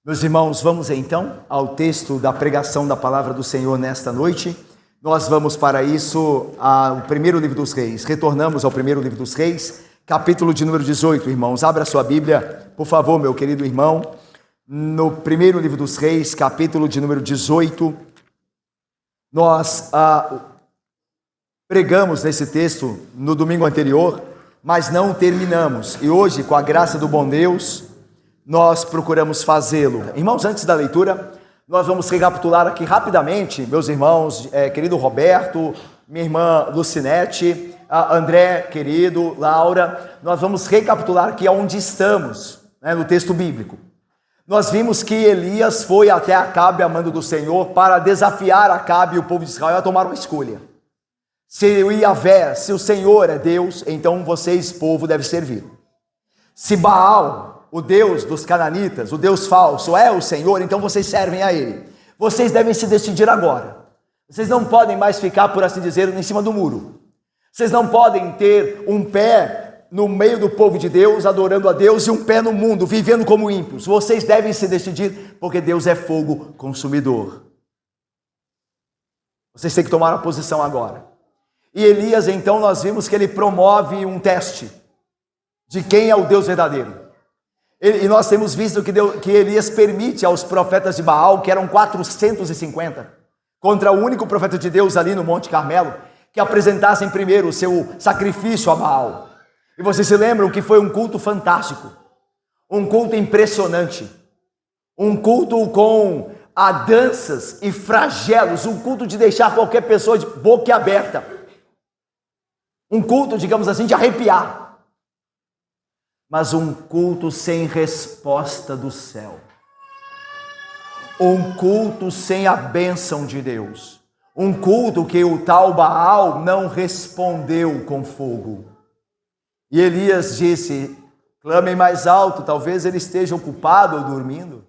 Meus irmãos, vamos então ao texto da pregação da palavra do Senhor nesta noite. Nós vamos para isso ao primeiro livro dos Reis. Retornamos ao primeiro livro dos Reis, capítulo de número 18, irmãos. Abra sua Bíblia, por favor, meu querido irmão. No primeiro livro dos Reis, capítulo de número 18, nós pregamos nesse texto no domingo anterior, mas não terminamos. E hoje, com a graça do bom Deus, nós procuramos fazê-lo. Irmãos, antes da leitura, nós vamos recapitular aqui rapidamente, meus irmãos, querido Roberto, minha irmã Lucinete, André, querido, Laura, nós vamos recapitular aqui onde estamos, no texto bíblico. Nós vimos que Elias foi até Acabe, a mando do Senhor, para desafiar Acabe e o povo de Israel a tomar uma escolha. Se o Yahvé, se o Senhor é Deus, então vocês, povo, devem servir. Se Baal, o Deus dos cananitas, o Deus falso, é o Senhor, então vocês servem a Ele. Vocês devem se decidir agora. Vocês não podem mais ficar, por assim dizer, em cima do muro. Vocês não podem ter um pé no meio do povo de Deus, adorando a Deus, e um pé no mundo, vivendo como ímpios. Vocês devem se decidir, porque Deus é fogo consumidor. Vocês têm que tomar a posição agora. E Elias, então, nós vimos que ele promove um teste de quem é o Deus verdadeiro. E nós temos visto que Elias permite aos profetas de Baal, que eram 450, contra o único profeta de Deus ali no Monte Carmelo, que apresentassem primeiro o seu sacrifício a Baal. E vocês se lembram que foi um culto fantástico, um culto impressionante, um culto com danças e flagelos, um culto de deixar qualquer pessoa de boca aberta, um culto, digamos assim, de arrepiar. Mas um culto sem resposta do céu, um culto sem a bênção de Deus, um culto que o tal Baal não respondeu com fogo. E Elias disse: clamem mais alto, talvez ele esteja ocupado ou dormindo.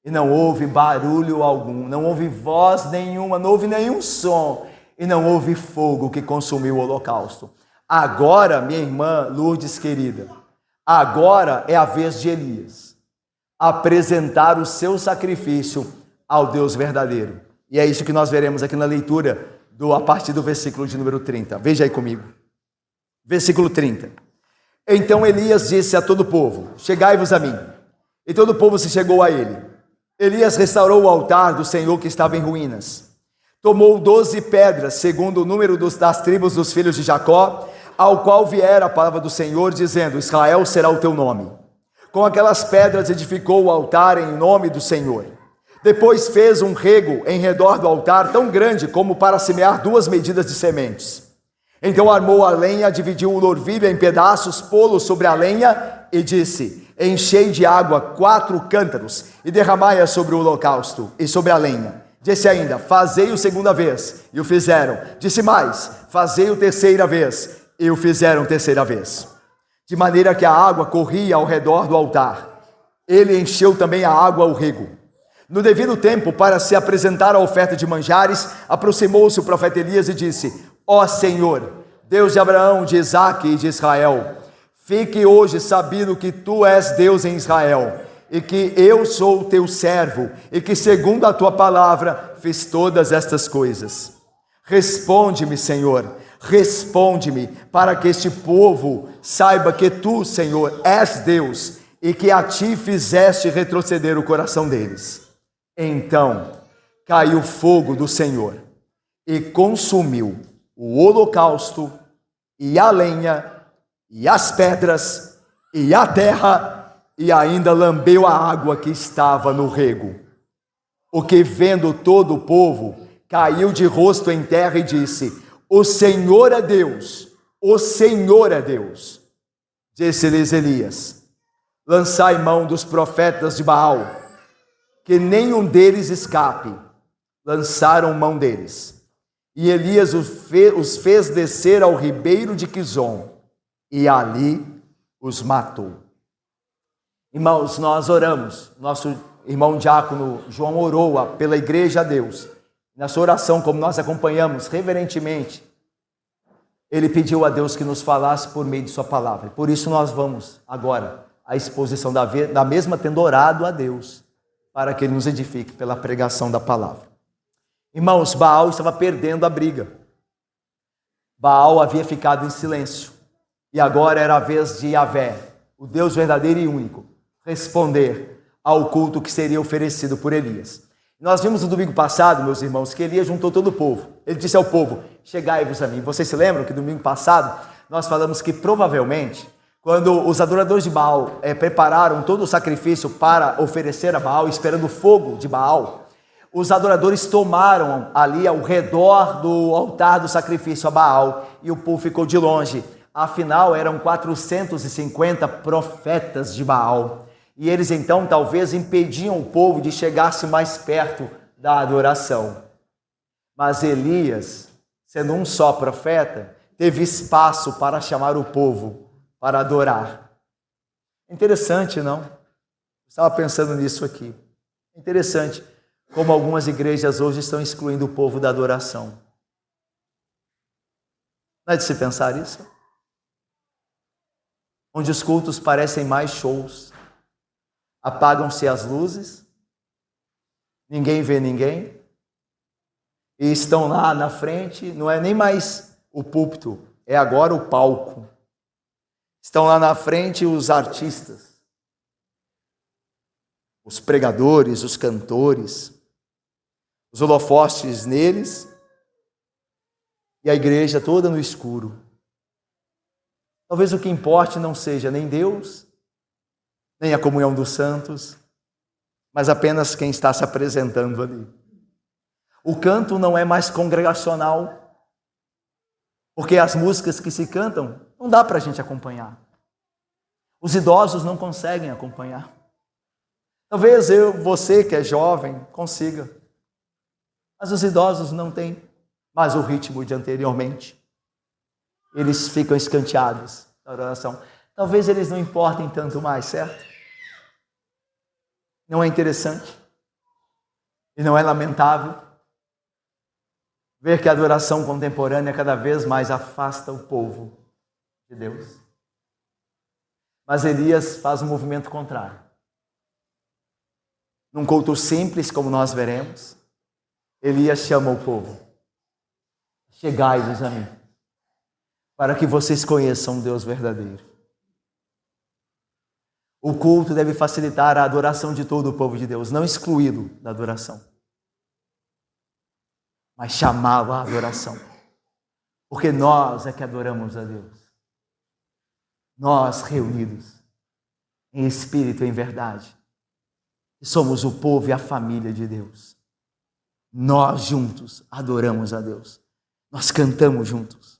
E não houve barulho algum, não houve voz nenhuma, não houve nenhum som, e não houve fogo que consumiu o holocausto. Agora, minha irmã Lourdes querida, agora é a vez de Elias apresentar o seu sacrifício ao Deus verdadeiro. E é isso que nós veremos aqui na leitura, a partir do versículo de número 30. Veja aí comigo. Versículo 30. Então Elias disse a todo o povo: chegai-vos a mim. E todo o povo se chegou a ele. Elias restaurou o altar do Senhor que estava em ruínas. Tomou 12 pedras, segundo o número das tribos dos filhos de Jacó, ao qual viera a palavra do Senhor, dizendo: Israel será o teu nome. Com aquelas pedras edificou o altar em nome do Senhor. Depois fez um rego em redor do altar, tão grande como para semear 2 medidas de sementes. Então armou a lenha, dividiu o novilho em pedaços, pô-lo sobre a lenha e disse: enchei de água 4 cântaros e derramai-a sobre o holocausto e sobre a lenha. Disse ainda: fazei-o segunda vez, e o fizeram. Disse mais: fazei-o terceira vez, e o fizeram terceira vez. De maneira que a água corria ao redor do altar. Ele encheu também a água ao rego. No devido tempo, para se apresentar a oferta de manjares, aproximou-se o profeta Elias e disse: ó Senhor, Deus de Abraão, de Isaque e de Israel, fique hoje sabido que tu és Deus em Israel, e que eu sou o teu servo, e que segundo a tua palavra fiz todas estas coisas. Responde-me, Senhor, responde-me, para que este povo saiba que tu, Senhor, és Deus, e que a ti fizeste retroceder o coração deles. Então caiu fogo do Senhor, e consumiu o holocausto, e a lenha, e as pedras, e a terra, e ainda lambeu a água que estava no rego. O que, vendo todo o povo, caiu de rosto em terra e disse: o Senhor é Deus, o Senhor é Deus. Disse-lhes Elias: lançai mão dos profetas de Baal, que nenhum deles escape. Lançaram mão deles. E Elias os fez descer ao ribeiro de Quizon, e ali os matou. Irmãos, nós oramos, nosso irmão diácono João orou pela igreja a Deus. Na sua oração, como nós acompanhamos reverentemente, ele pediu a Deus que nos falasse por meio de sua palavra. Por isso nós vamos agora à exposição da mesma, tendo orado a Deus para que ele nos edifique pela pregação da palavra. Irmãos, Baal estava perdendo a briga. Baal havia ficado em silêncio. E agora era a vez de Yahvé, o Deus verdadeiro e único, responder ao culto que seria oferecido por Elias. Nós vimos no domingo passado, meus irmãos, que Elias juntou todo o povo. Ele disse ao povo: chegai-vos a mim. Vocês se lembram que domingo passado nós falamos que provavelmente, quando os adoradores de Baal prepararam todo o sacrifício para oferecer a Baal, esperando o fogo de Baal, os adoradores tomaram ali ao redor do altar do sacrifício a Baal e o povo ficou de longe. Afinal, eram 450 profetas de Baal. E eles então talvez impediam o povo de chegar-se mais perto da adoração. Mas Elias, sendo um só profeta, teve espaço para chamar o povo para adorar. Interessante, não? Estava pensando nisso aqui. Interessante como algumas igrejas hoje estão excluindo o povo da adoração. Não é de se pensar isso? Onde os cultos parecem mais shows. Apagam-se as luzes, ninguém vê ninguém, e estão lá na frente, não é nem mais o púlpito, é agora o palco. Estão lá na frente os artistas, os pregadores, os cantores, os holofotes neles, e a igreja toda no escuro. Talvez o que importe não seja nem Deus, nem a comunhão dos santos, mas apenas quem está se apresentando ali. O canto não é mais congregacional, porque as músicas que se cantam não dá para a gente acompanhar. Os idosos não conseguem acompanhar. Talvez você que é jovem, consiga, mas os idosos não têm mais o ritmo de anteriormente. Eles ficam escanteados da oração. Talvez eles não importem tanto mais, certo? Não é interessante? E não é lamentável ver que a adoração contemporânea cada vez mais afasta o povo de Deus? Mas Elias faz um movimento contrário. Num culto simples, como nós veremos, Elias chama o povo: chegai-vos a mim, para que vocês conheçam o Deus verdadeiro. O culto deve facilitar a adoração de todo o povo de Deus, não excluí-lo da adoração, mas chamá-lo à adoração. Porque nós é que adoramos a Deus. Nós reunidos em espírito e em verdade, somos o povo e a família de Deus. Nós juntos adoramos a Deus. Nós cantamos juntos.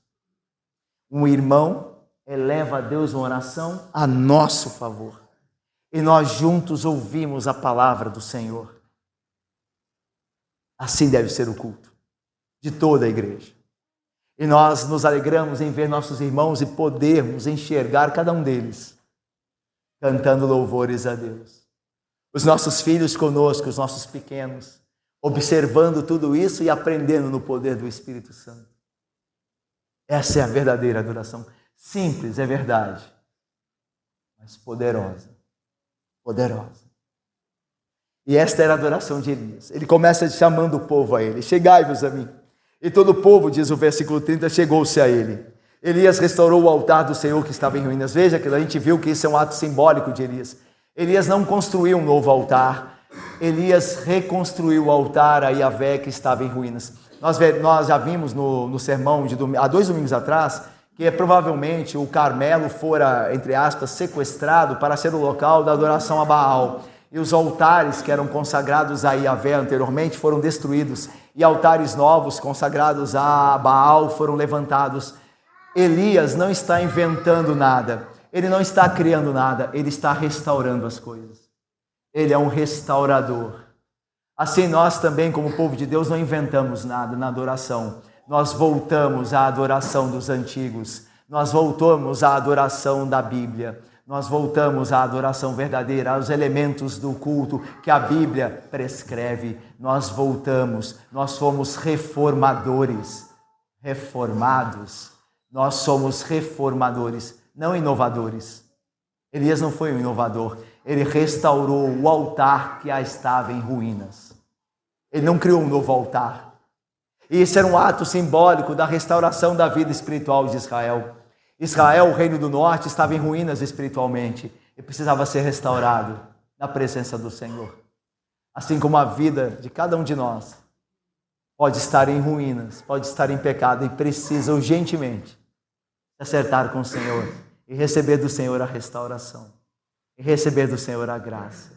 Um irmão eleva a Deus uma oração a nosso favor. E nós juntos ouvimos a palavra do Senhor. Assim deve ser o culto de toda a igreja. E nós nos alegramos em ver nossos irmãos e podermos enxergar cada um deles cantando louvores a Deus. Os nossos filhos conosco, os nossos pequenos, observando tudo isso e aprendendo no poder do Espírito Santo. Essa é a verdadeira adoração. Simples, é verdade, mas poderosa. Poderosa. E esta era a adoração de Elias. Ele começa chamando o povo a ele: chegai-vos a mim. E todo o povo, diz o versículo 30, chegou-se a ele. Elias restaurou o altar do Senhor que estava em ruínas. Veja que a gente viu que isso é um ato simbólico de Elias. Elias não construiu um novo altar. Elias reconstruiu o altar a Yahvé que estava em ruínas. Nós já vimos no sermão há 2 domingos atrás que provavelmente o Carmelo fora, entre aspas, sequestrado para ser o local da adoração a Baal. E os altares que eram consagrados a Yahvé anteriormente foram destruídos. E altares novos consagrados a Baal foram levantados. Elias não está inventando nada. Ele não está criando nada. Ele está restaurando as coisas. Ele é um restaurador. Assim nós também, como povo de Deus, não inventamos nada na adoração. Nós voltamos à adoração dos antigos. Nós voltamos à adoração da Bíblia. Nós voltamos à adoração verdadeira, aos elementos do culto que a Bíblia prescreve. Nós voltamos, nós fomos reformadores, reformados. Nós somos reformadores, não inovadores. Elias não foi um inovador. ele restaurou o altar que já estava em ruínas. Ele não criou um novo altar. E isso era um ato simbólico da restauração da vida espiritual de Israel. Israel, o reino do norte, estava em ruínas espiritualmente e precisava ser restaurado na presença do Senhor. Assim como a vida de cada um de nós pode estar em ruínas, pode estar em pecado e precisa urgentemente acertar com o Senhor e receber do Senhor a restauração e receber do Senhor a graça.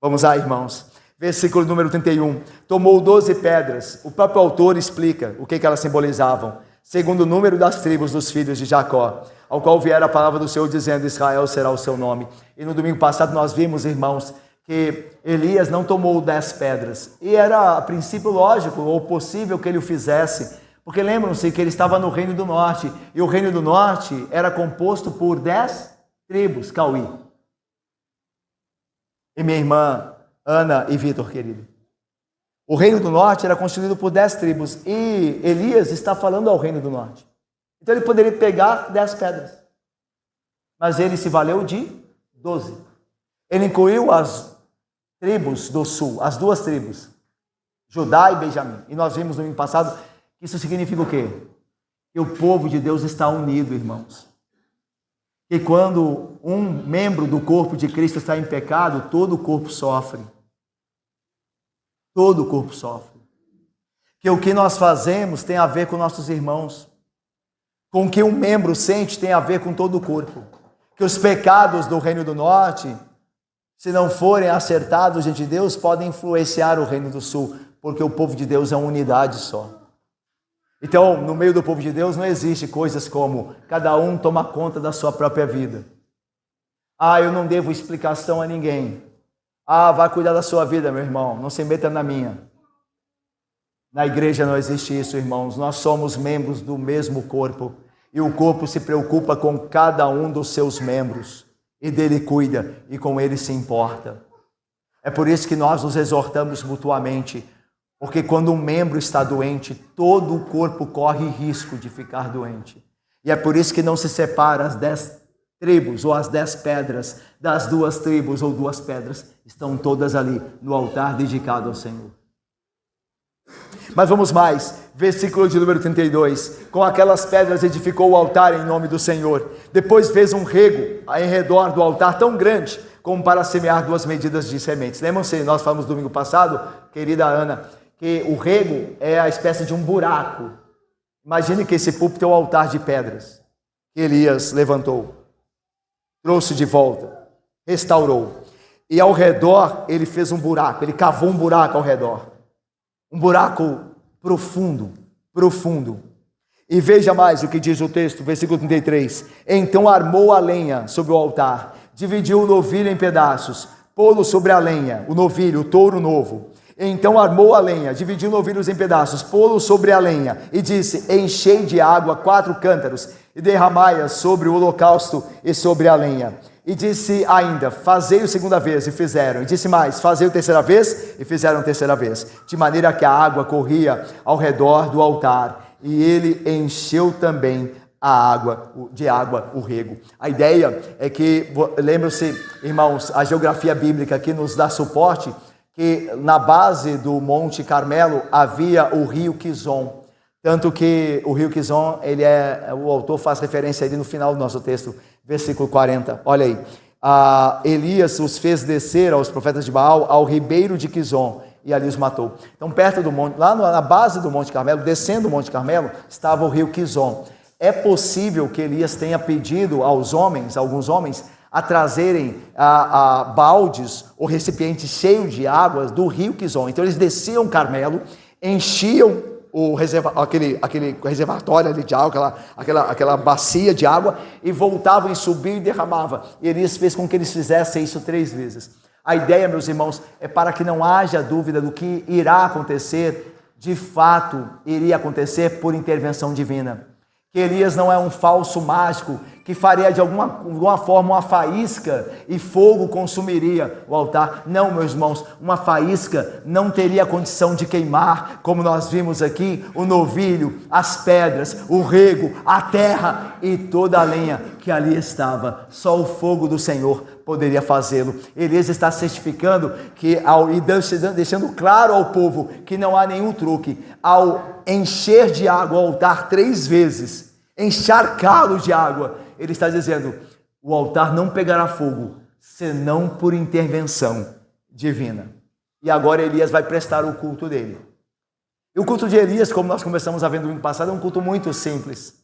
Vamos lá, irmãos. Versículo número 31. Tomou 12 pedras. O próprio autor explica o que elas simbolizavam, segundo o número das tribos dos filhos de Jacó, ao qual viera a palavra do Senhor dizendo: Israel será o seu nome. E no domingo passado nós vimos, irmãos, que Elias não tomou 10 pedras. E era a princípio lógico ou possível que ele o fizesse, porque lembram-se que ele estava no reino do norte, e o reino do norte era composto por 10 tribos, Cauí. E minha irmã Ana e Vitor, querido. O reino do norte era constituído por 10 tribos, e Elias está falando ao reino do norte. Então ele poderia pegar 10 pedras, mas ele se valeu de 12. Ele incluiu as tribos do sul, as duas tribos, Judá e Benjamim. E nós vimos no ano passado que isso significa o quê? Que o povo de Deus está unido, irmãos. E quando um membro do corpo de Cristo está em pecado, todo o corpo sofre. Todo o corpo sofre. Que o que nós fazemos tem a ver com nossos irmãos. Com o que um membro sente tem a ver com todo o corpo. Que os pecados do reino do norte, se não forem acertados diante de Deus, podem influenciar o reino do sul, porque o povo de Deus é uma unidade só. Então, no meio do povo de Deus não existe coisas como cada um toma conta da sua própria vida. Eu não devo explicação a ninguém. Vai cuidar da sua vida, meu irmão, não se meta na minha. Na igreja não existe isso, irmãos. Nós somos membros do mesmo corpo, e o corpo se preocupa com cada um dos seus membros, e dele cuida, e com ele se importa. É por isso que nós nos exortamos mutuamente, porque quando um membro está doente, todo o corpo corre risco de ficar doente. E é por isso que não se separa as 10 tribos ou as 10 pedras das duas tribos ou duas pedras, estão todas ali no altar dedicado ao Senhor. Mas vamos mais, versículo de número 32. Com aquelas pedras edificou o altar em nome do Senhor. Depois fez um rego em redor do altar tão grande como para semear 2 medidas de sementes. Lembram-se, nós falamos domingo passado, querida Ana, que o rego é a espécie de um buraco. Imagine que esse púlpito é o altar de pedras que Elias levantou, trouxe de volta, restaurou. E ao redor ele fez um buraco, ele cavou um buraco ao redor. Um buraco profundo, profundo. E veja mais o que diz o texto, versículo 33. Então armou a lenha sobre o altar, dividiu o novilho em pedaços, pô-lo sobre a lenha, o novilho, o touro novo. Então armou a lenha, dividiu novilhos em pedaços, pô-lo sobre a lenha, e disse: enchei de água 4 cântaros, e derramai-a sobre o holocausto e sobre a lenha. E disse ainda: fazei-o segunda vez, e fizeram. E disse mais: fazei-o terceira vez, e fizeram terceira vez. De maneira que a água corria ao redor do altar, e ele encheu também de água o rego. A ideia é que, lembram-se, irmãos, a geografia bíblica que nos dá suporte, que na base do Monte Carmelo havia o rio Quizon. Tanto que o rio Quizon, o autor faz referência ali no final do nosso texto, versículo 40. Olha aí. Elias os fez descer aos profetas de Baal ao ribeiro de Quizon, e ali os matou. Então, perto do monte, lá na base do Monte Carmelo, descendo o Monte Carmelo, estava o rio Quizon. É possível que Elias tenha pedido aos homens, alguns homens, a trazerem baldes ou recipientes cheios de água do rio Quizon. Então eles desciam o Carmelo, enchiam aquele reservatório ali de água, aquela bacia de água, e voltavam e subiam e derramavam. E Elias fez com que eles fizessem isso 3 vezes. A ideia, meus irmãos, é para que não haja dúvida do que irá acontecer. De fato, iria acontecer por intervenção divina. Que Elias não é um falso mágico que faria de alguma forma uma faísca e fogo consumiria o altar. Não, meus irmãos, uma faísca não teria condição de queimar, como nós vimos aqui, o novilho, as pedras, o rego, a terra e toda a lenha que ali estava. Só o fogo do Senhor poderia fazê-lo. Elias está certificando e deixando claro ao povo que não há nenhum truque. Ao encher de água o altar 3 vezes, encharcá-lo de água, ele está dizendo: o altar não pegará fogo, senão por intervenção divina. E agora Elias vai prestar o culto dele. E o culto de Elias, como nós começamos a ver no domingo passado, é um culto muito simples,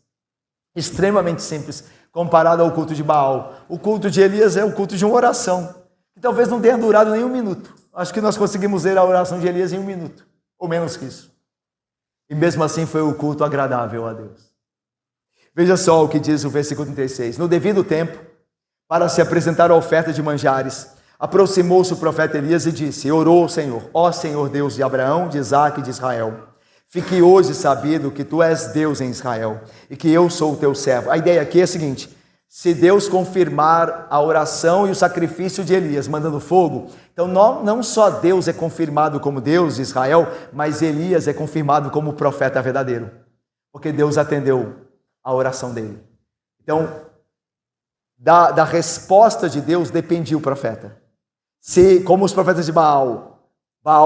extremamente simples, comparado ao culto de Baal. O culto de Elias é o culto de uma oração, que talvez não tenha durado nem 1 minuto. Acho que nós conseguimos ler a oração de Elias em 1 minuto, ou menos que isso. E mesmo assim foi o culto agradável a Deus. Veja só o que diz o versículo 36. No devido tempo, para se apresentar a oferta de manjares, aproximou-se o profeta Elias e disse: orou ao Senhor: ó Senhor Deus de Abraão, de Isaque e de Israel, fique hoje sabido que tu és Deus em Israel e que eu sou o teu servo. A ideia aqui é a seguinte: se Deus confirmar a oração e o sacrifício de Elias mandando fogo, então não só Deus é confirmado como Deus de Israel, mas Elias é confirmado como profeta verdadeiro, porque Deus atendeu a oração dele. Então, da resposta de Deus dependia o profeta. Se, como os profetas de Baal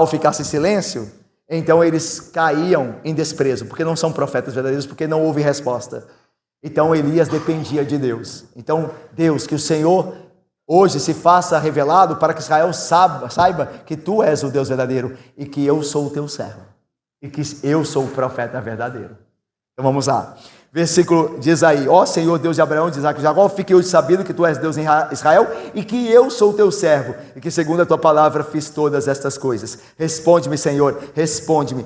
ficasse em silêncio, então eles caíam em desprezo, porque não são profetas verdadeiros, porque não houve resposta. Então Elias dependia de Deus. Então Deus, que o Senhor hoje se faça revelado para que Israel saiba que tu és o Deus verdadeiro e que eu sou o teu servo e que eu sou o profeta verdadeiro. Então vamos lá. Versículo diz aí: ó Senhor Deus de Abraão, de Isaque e de Jacó, fique hoje sabido que tu és Deus em Israel e que eu sou o teu servo e que segundo a tua palavra fiz todas estas coisas. Responde-me, Senhor, responde-me.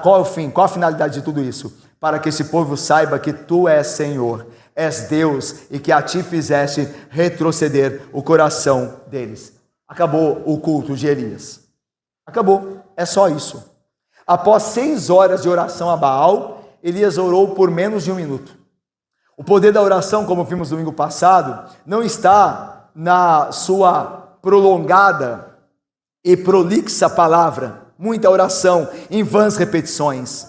Qual é o fim? Qual a finalidade de tudo isso? Para que esse povo saiba que tu és Senhor, és Deus e que a ti fizeste retroceder o coração deles. Acabou o culto de Elias. Acabou, é só isso. Após 6 horas de oração a Baal, Elias orou por menos de 1 minuto. O poder da oração, como vimos no domingo passado, não está na sua prolongada e prolixa palavra, muita oração em vãs repetições,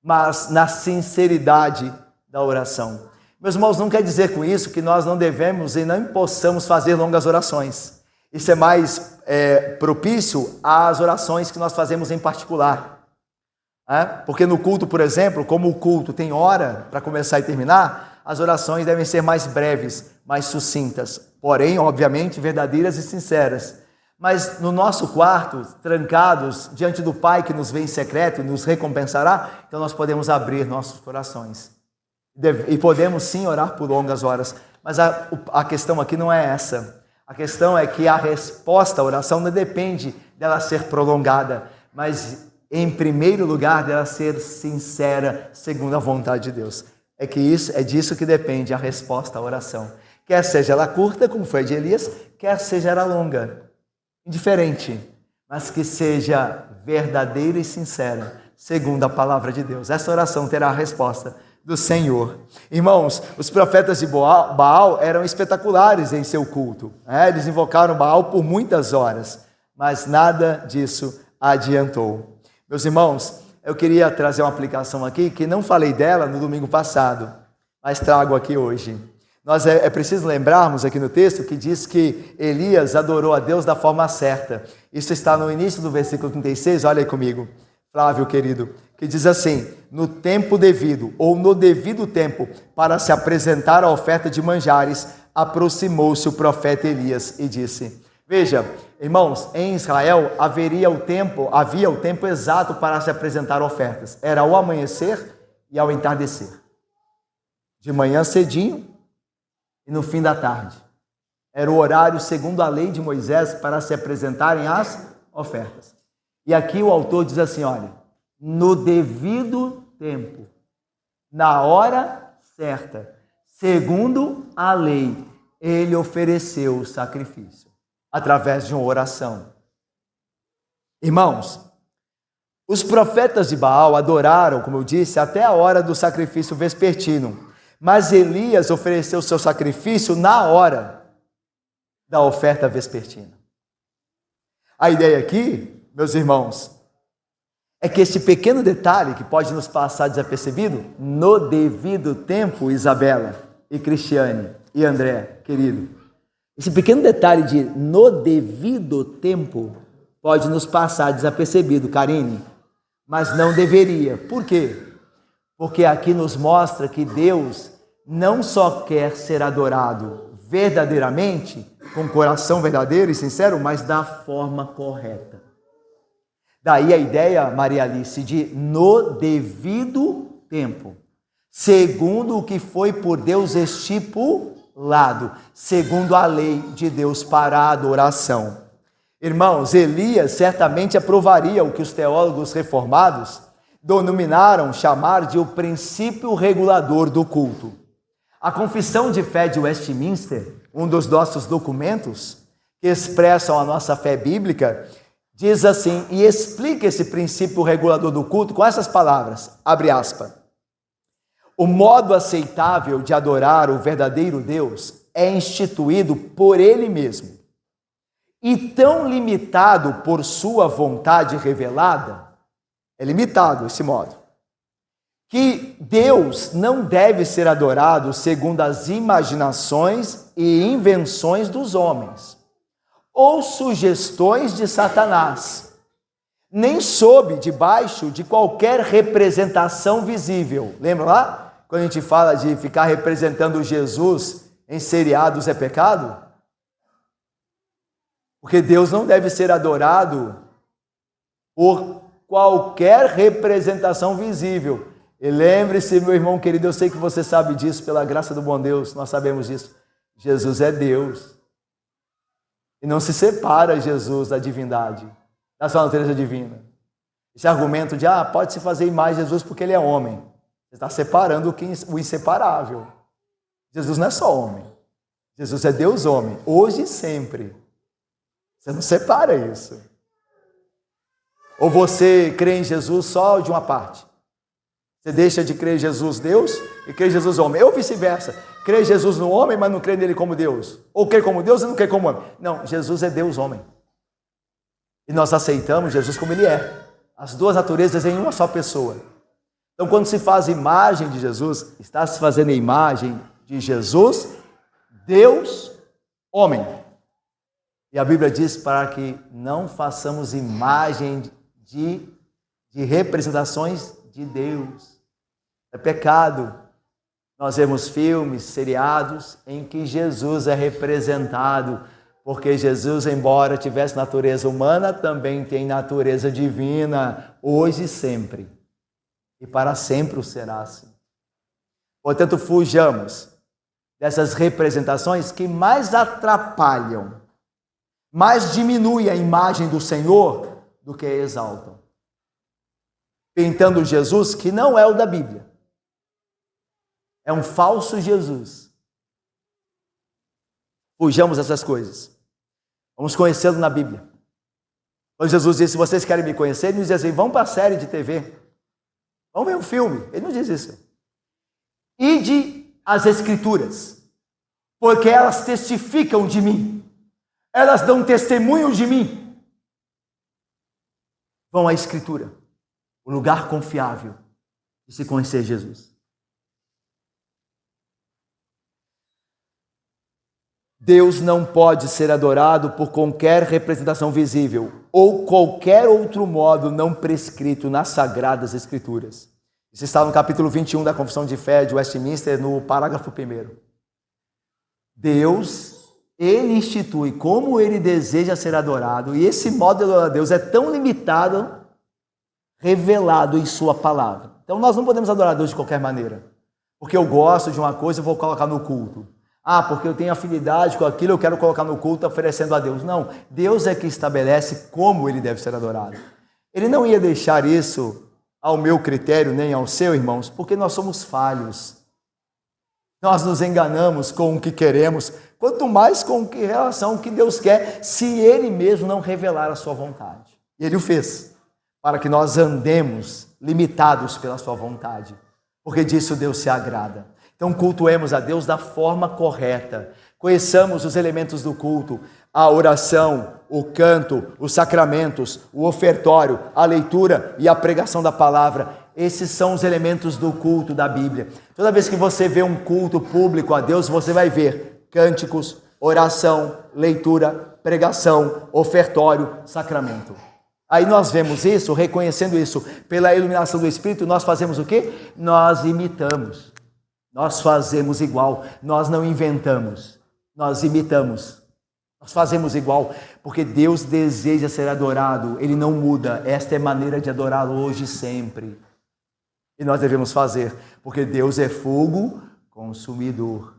mas na sinceridade da oração. Meus irmãos, não quer dizer com isso que nós não devemos e não possamos fazer longas orações. Isso é mais propício às orações que nós fazemos em particular. Porque no culto, por exemplo, como o culto tem hora para começar e terminar, as orações devem ser mais breves, mais sucintas, porém, obviamente, verdadeiras e sinceras. Mas no nosso quarto, trancados, diante do Pai que nos vê em secreto e nos recompensará, então nós podemos abrir nossos corações. E podemos sim orar por longas horas, mas a questão aqui não é essa. A questão é que a resposta à oração não depende dela ser prolongada, mas em primeiro lugar dela ser sincera, segundo a vontade de Deus. É disso que depende a resposta à oração. Quer seja ela curta, como foi a de Elias, quer seja ela longa, indiferente, mas que seja verdadeira e sincera, segundo a palavra de Deus. Essa oração terá a resposta do Senhor. Irmãos, os profetas de Baal eram espetaculares em seu culto. Eles invocaram Baal por muitas horas, mas nada disso adiantou. Meus irmãos, eu queria trazer uma aplicação aqui, que não falei dela no domingo passado, mas trago aqui hoje. É preciso lembrarmos aqui no texto que diz que Elias adorou a Deus da forma certa. Isso está no início do versículo 36, olha aí comigo, Flávio querido, que diz assim: no tempo devido, ou no devido tempo, para se apresentar a oferta de manjares, aproximou-se o profeta Elias e disse... Veja, irmãos, em Israel havia o tempo exato para se apresentar ofertas. Era ao amanhecer e ao entardecer. De manhã cedinho e no fim da tarde. Era o horário segundo a lei de Moisés para se apresentarem as ofertas. E aqui o autor diz assim, olha, no devido tempo, na hora certa, segundo a lei, ele ofereceu o sacrifício. Através de uma oração. Irmãos, os profetas de Baal adoraram, como eu disse, até a hora do sacrifício vespertino. Mas Elias ofereceu seu sacrifício na hora da oferta vespertina. A ideia aqui, meus irmãos, é que esse pequeno detalhe que pode nos passar desapercebido, no devido tempo, Isabela e Cristiane e André, querido, Esse pequeno detalhe de no devido tempo pode nos passar desapercebido, Karine, mas não deveria. Por quê? Porque aqui nos mostra que Deus não só quer ser adorado verdadeiramente, com coração verdadeiro e sincero, mas da forma correta. Daí a ideia, Maria Alice, de no devido tempo, segundo o que foi por Deus estipulado, segundo a lei de Deus para a adoração. Irmãos, Elias certamente aprovaria o que os teólogos reformados denominaram chamar de o princípio regulador do culto. A Confissão de Fé de Westminster, um dos nossos documentos que expressam a nossa fé bíblica, diz assim, e explica esse princípio regulador do culto com essas palavras, abre aspas. O modo aceitável de adorar o verdadeiro Deus é instituído por Ele mesmo e tão limitado por sua vontade revelada, é limitado esse modo, que Deus não deve ser adorado segundo as imaginações e invenções dos homens, ou sugestões de Satanás, nem sob debaixo de qualquer representação visível. Lembra lá? Quando a gente fala de ficar representando Jesus em seriados é pecado? Porque Deus não deve ser adorado por qualquer representação visível. E lembre-se, meu irmão querido, eu sei que você sabe disso, pela graça do bom Deus, nós sabemos disso. Jesus é Deus. E não se separa Jesus da divindade, da sua natureza divina. Esse argumento de, pode-se fazer imagem de Jesus porque ele é homem. Você está separando o inseparável. Jesus não é só homem. Jesus é Deus homem, hoje e sempre. Você não separa isso. Ou você crê em Jesus só de uma parte. Você deixa de crer em Jesus Deus e crê em Jesus homem. Ou vice-versa. Crê em Jesus no homem, mas não crê nele como Deus. Ou crê como Deus e não crê como homem. Não, Jesus é Deus homem. E nós aceitamos Jesus como ele é. As duas naturezas em uma só pessoa. Então, quando se faz imagem de Jesus, está se fazendo a imagem de Jesus, Deus, homem. E a Bíblia diz para que não façamos imagem de representações de Deus. É pecado. Nós vemos filmes, seriados, em que Jesus é representado, porque Jesus, embora tivesse natureza humana, também tem natureza divina, hoje e sempre. E para sempre o será assim. Portanto, fujamos dessas representações que mais atrapalham, mais diminuem a imagem do Senhor do que exaltam. Pintando Jesus que não é o da Bíblia. É um falso Jesus. Fujamos dessas coisas. Vamos conhecê-lo na Bíblia. Quando Jesus disse, se vocês querem me conhecer, ele nos diz assim, vão para a série de TV. Vamos ver um filme. Ele não diz isso. Ide às Escrituras, porque elas testificam de mim. Elas dão testemunho de mim. Vão à Escritura, o lugar confiável de se conhecer Jesus. Deus não pode ser adorado por qualquer representação visível ou qualquer outro modo não prescrito nas Sagradas Escrituras. Isso está no capítulo 21 da Confissão de Fé de Westminster, no parágrafo 1º. Deus, ele institui como ele deseja ser adorado, e esse modo de adorar a Deus é tão limitado, revelado em sua palavra. Então nós não podemos adorar a Deus de qualquer maneira. Porque eu gosto de uma coisa, eu vou colocar no culto. Porque eu tenho afinidade com aquilo, eu quero colocar no culto oferecendo a Deus. Não, Deus é que estabelece como ele deve ser adorado. Ele não ia deixar isso ao meu critério, nem ao seu, irmãos, porque nós somos falhos. Nós nos enganamos com o que queremos, quanto mais com que relação ao que Deus quer, se ele mesmo não revelar a sua vontade. E ele o fez, para que nós andemos limitados pela sua vontade, porque disso Deus se agrada. Então cultuemos a Deus da forma correta, conheçamos os elementos do culto, a oração, o canto, os sacramentos, o ofertório, a leitura e a pregação da palavra. Esses são os elementos do culto da Bíblia. Toda vez que você vê um culto público a Deus, você vai ver cânticos, oração, leitura, pregação, ofertório, sacramento. Aí nós vemos isso, reconhecendo isso pela iluminação do Espírito, nós fazemos o quê? Nós imitamos, nós fazemos igual, nós não inventamos, nós imitamos, nós fazemos igual, porque Deus deseja ser adorado, Ele não muda, esta é a maneira de adorá-lo hoje e sempre. E nós devemos fazer, porque Deus é fogo consumidor.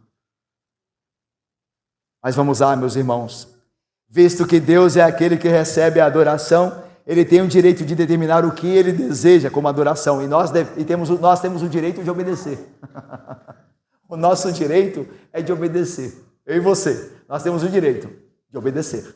Mas vamos lá, meus irmãos, visto que Deus é aquele que recebe a adoração, Ele tem o direito de determinar o que Ele deseja como adoração, e nós temos o direito de obedecer. O nosso direito é de obedecer. Eu e você, nós temos o direito de obedecer.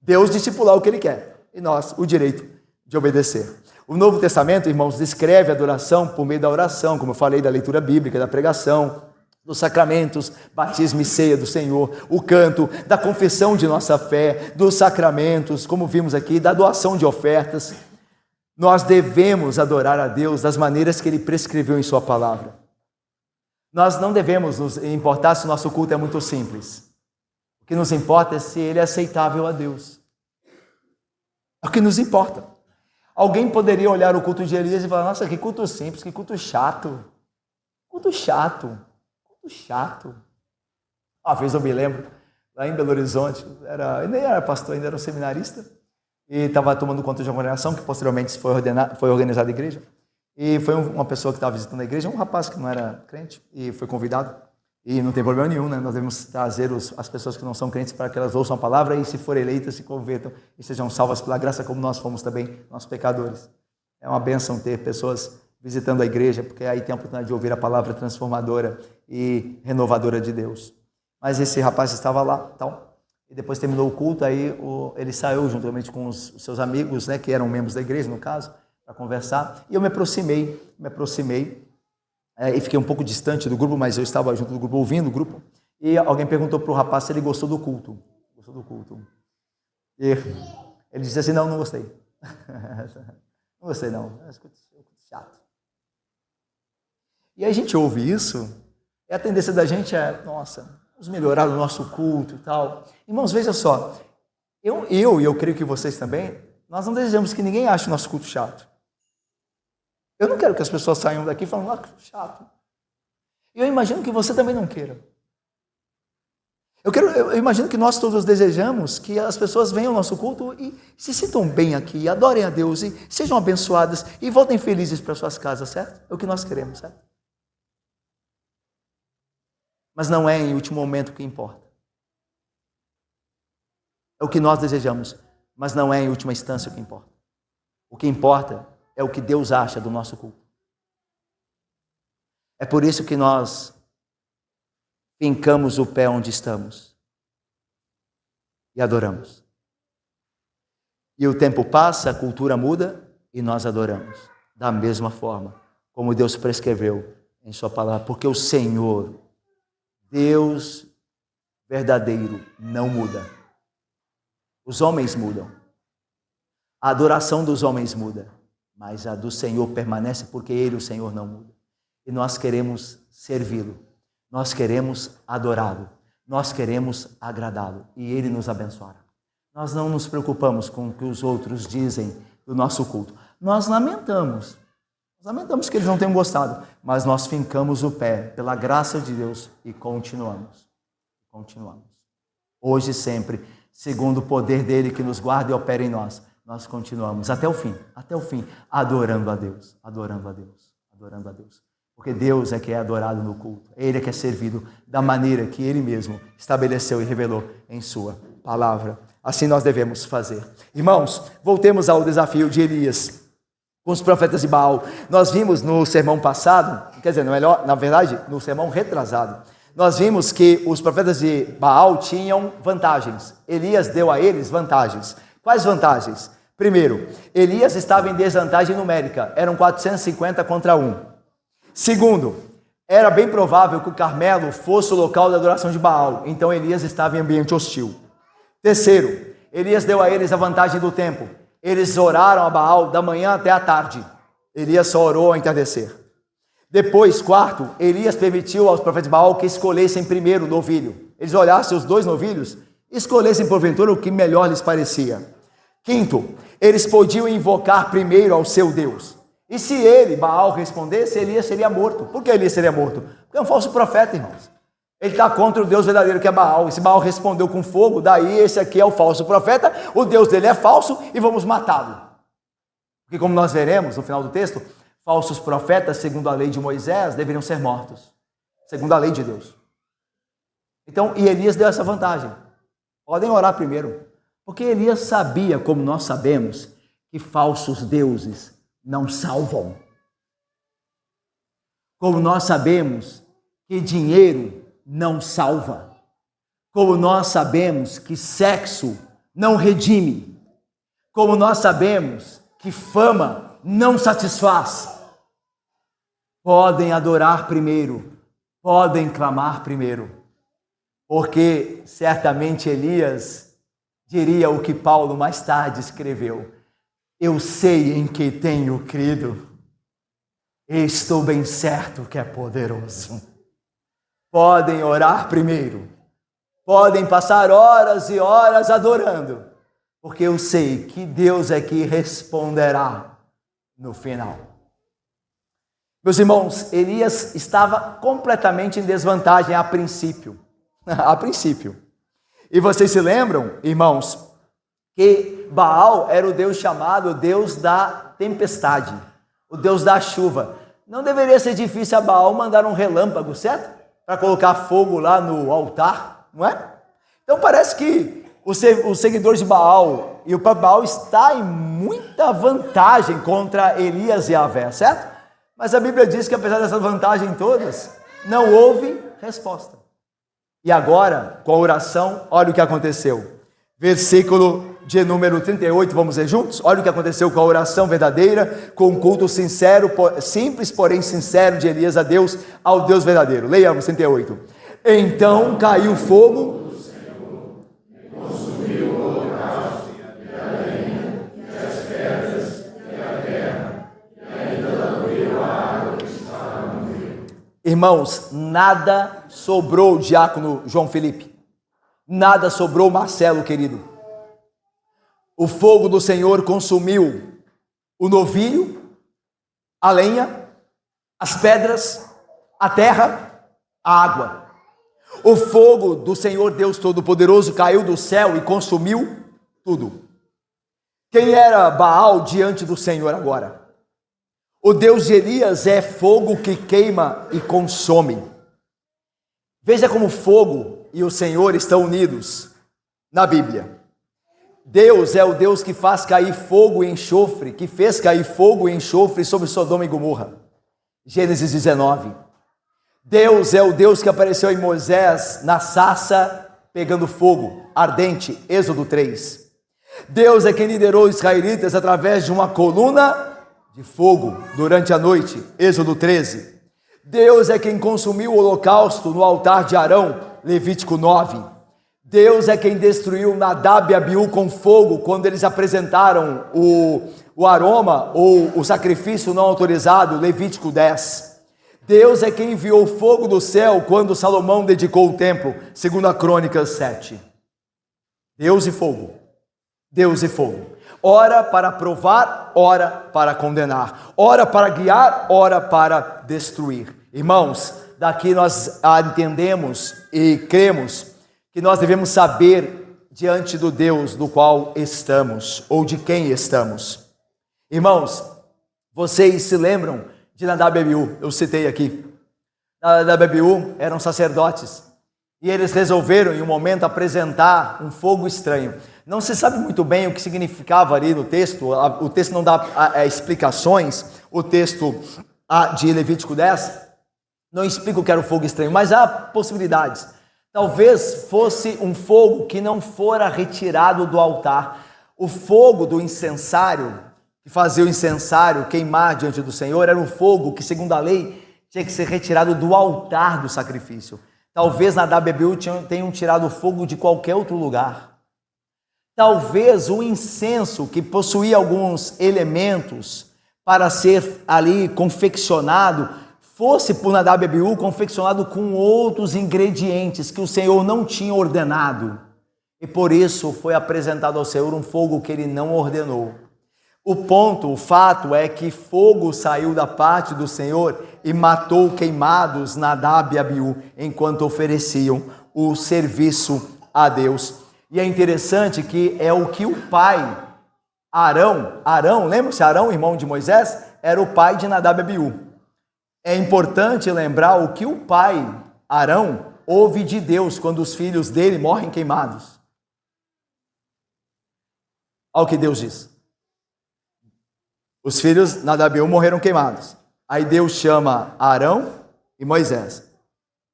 Deus discipular o que Ele quer, e nós o direito de obedecer. O Novo Testamento, irmãos, descreve a adoração por meio da oração, como eu falei, da leitura bíblica, da pregação, dos sacramentos, batismo e ceia do Senhor, o canto, da confissão de nossa fé, dos sacramentos, como vimos aqui, da doação de ofertas. Nós devemos adorar a Deus das maneiras que Ele prescreveu em Sua palavra. Nós não devemos nos importar se o nosso culto é muito simples. O que nos importa é se ele é aceitável a Deus. É o que nos importa. Alguém poderia olhar o culto de Elias e falar: nossa, que culto simples, que culto chato. Culto chato. Chato. Uma vez eu me lembro, lá em Belo Horizonte, eu nem era pastor, ainda era um seminarista, e estava tomando conta de uma congregação que posteriormente foi organizada a igreja, e foi uma pessoa que estava visitando a igreja, um rapaz que não era crente, e foi convidado, e não tem problema nenhum, né? Nós devemos trazer as pessoas que não são crentes para que elas ouçam a palavra e, se forem eleitas, se convertam e sejam salvas pela graça, como nós fomos também, nós pecadores. É uma bênção ter pessoas visitando a igreja, porque aí tem a oportunidade de ouvir a palavra transformadora e renovadora de Deus. Mas esse rapaz estava lá, então, e depois terminou o culto, aí ele saiu juntamente com os seus amigos, né, que eram membros da igreja, no caso, para conversar, e eu me aproximei, e fiquei um pouco distante do grupo, mas eu estava junto do grupo, ouvindo o grupo, e alguém perguntou para o rapaz se ele gostou do culto. E ele disse assim: não gostei. Não gostei não, é chato. E aí a gente ouve isso, e a tendência da gente é: nossa, vamos melhorar o nosso culto e tal. Irmãos, veja só, eu creio que vocês também, nós não desejamos que ninguém ache o nosso culto chato. Eu não quero que as pessoas saiam daqui falando: ah, chato. E eu imagino que você também não queira. Eu imagino que nós todos desejamos que as pessoas venham ao nosso culto e se sintam bem aqui, adorem a Deus e sejam abençoadas e voltem felizes para suas casas, certo? É o que nós queremos, certo? Mas não é em último momento o que importa. É o que nós desejamos, mas não é em última instância o que importa. O que importa é o que Deus acha do nosso culto. É por isso que nós fincamos o pé onde estamos e adoramos. E o tempo passa, a cultura muda e nós adoramos da mesma forma como Deus prescreveu em Sua palavra, porque o Senhor, Deus verdadeiro, não muda. Os homens mudam. A adoração dos homens muda, mas a do Senhor permanece, porque Ele, o Senhor, não muda. E nós queremos servi-lo, nós queremos adorá-lo, nós queremos agradá-lo, e Ele nos abençoará. Nós não nos preocupamos com o que os outros dizem do nosso culto. Nós lamentamos que eles não tenham gostado, mas nós fincamos o pé pela graça de Deus e continuamos. Hoje e sempre, segundo o poder dele que nos guarda e opera em nós, nós continuamos até o fim, adorando a Deus. Porque Deus é que é adorado no culto, Ele é que é servido da maneira que Ele mesmo estabeleceu e revelou em Sua palavra. Assim nós devemos fazer. Irmãos, voltemos ao desafio de Elias com os profetas de Baal. Nós vimos no sermão passado, na verdade, no sermão retrasado, nós vimos que os profetas de Baal tinham vantagens. Elias deu a eles vantagens. Quais vantagens? Primeiro, Elias estava em desvantagem numérica, eram 450 contra 1. Segundo, era bem provável que o Carmelo fosse o local da adoração de Baal, então Elias estava em ambiente hostil. Terceiro, Elias deu a eles a vantagem do tempo. Eles oraram a Baal da manhã até a tarde. Elias só orou ao entardecer. Depois, quarto, Elias permitiu aos profetas de Baal que escolhessem primeiro o novilho. Eles olhassem os 2 novilhos e escolhessem porventura o que melhor lhes parecia. Quinto, eles podiam invocar primeiro ao seu Deus. E se ele, Baal, respondesse, Elias seria morto. Por que Elias seria morto? Porque é um falso profeta, irmãos. Ele está contra o Deus verdadeiro que é Baal. E se Baal respondeu com fogo, daí esse aqui é o falso profeta, o Deus dele é falso e vamos matá-lo. Porque como nós veremos no final do texto, falsos profetas, segundo a lei de Moisés, deveriam ser mortos, segundo a lei de Deus. Então, e Elias deu essa vantagem. Podem orar primeiro, porque Elias sabia, como nós sabemos, que falsos deuses não salvam. Como nós sabemos que dinheiro não salva. Como nós sabemos que sexo não redime. Como nós sabemos que fama não satisfaz. Podem adorar primeiro, podem clamar primeiro, porque certamente Elias diria o que Paulo mais tarde escreveu: eu sei em que tenho crido, e estou bem certo que é poderoso. Podem orar primeiro, podem passar horas e horas adorando, porque eu sei que Deus é que responderá no final. Meus irmãos, Elias estava completamente em desvantagem a princípio. A princípio. E vocês se lembram, irmãos, que Baal era o Deus chamado Deus da tempestade, o Deus da chuva. Não deveria ser difícil a Baal mandar um relâmpago, certo? Para colocar fogo lá no altar, não é? Então parece que os seguidores de Baal e o próprio Baal está em muita vantagem contra Elias e Yahvé, certo? Mas a Bíblia diz que apesar dessas vantagens todas, não houve resposta. E agora, com a oração, olha o que aconteceu. Versículo de número 38, vamos ler juntos? Olha o que aconteceu com a oração verdadeira, com o culto sincero, simples, porém sincero de Elias a Deus, ao Deus verdadeiro. Leiamos 38. Então caiu fogo Irmãos, nada sobrou, diácono João Felipe, nada sobrou, Marcelo querido. O fogo do Senhor consumiu o novilho, a lenha, as pedras, a terra, a água. O fogo do Senhor Deus Todo-Poderoso caiu do céu e consumiu tudo. Quem era Baal diante do Senhor agora? O Deus de Elias é fogo que queima e consome. Veja como fogo e o Senhor estão unidos na Bíblia. Deus é o Deus que faz cair fogo e enxofre, que fez cair fogo e enxofre sobre Sodoma e Gomorra. Gênesis 19. Deus é o Deus que apareceu em Moisés na sarça pegando fogo ardente. Êxodo 3. Deus é quem liderou os israelitas através de uma coluna de fogo durante a noite, Êxodo 13. Deus é quem consumiu o holocausto no altar de Arão, Levítico 9. Deus é quem destruiu Nadab e Abiú com fogo quando eles apresentaram o aroma ou o sacrifício não autorizado, Levítico 10. Deus é quem enviou fogo do céu quando Salomão dedicou o templo, 2 Crônicas 7. Deus e fogo, Deus e fogo. Ora para provar, ora para condenar, ora para guiar, ora para destruir. Irmãos, daqui nós entendemos e cremos que nós devemos saber diante do Deus do qual estamos, ou de quem estamos. Irmãos, vocês se lembram de Nadab e Abiú? Eu citei aqui. Nadab e Abiú eram sacerdotes, e eles resolveram em um momento apresentar um fogo estranho. Não se sabe muito bem o que significava ali no texto, o texto não dá explicações, o texto de Levítico 10 não explica o que era o fogo estranho, mas há possibilidades. Talvez fosse um fogo que não fora retirado do altar. O fogo do incensário, que fazia o incensário queimar diante do Senhor, era um fogo que, segundo a lei, tinha que ser retirado do altar do sacrifício. Talvez Nadab e Abiú tenham tirado o fogo de qualquer outro lugar. Talvez o incenso, que possuía alguns elementos para ser ali confeccionado, fosse por Nadab e Abiú confeccionado com outros ingredientes que o Senhor não tinha ordenado. E por isso foi apresentado ao Senhor um fogo que ele não ordenou. O fato é que fogo saiu da parte do Senhor e matou queimados Nadab e Abiú, enquanto ofereciam o serviço a Deus. E é interessante que é o que o pai, Arão, lembra-se Arão, irmão de Moisés? Era o pai de Nadab e Abiú. É importante lembrar o que o pai, Arão, ouve de Deus quando os filhos dele morrem queimados. Olha o que Deus diz. Os filhos Nadab e Abiú morreram queimados. Aí Deus chama Arão e Moisés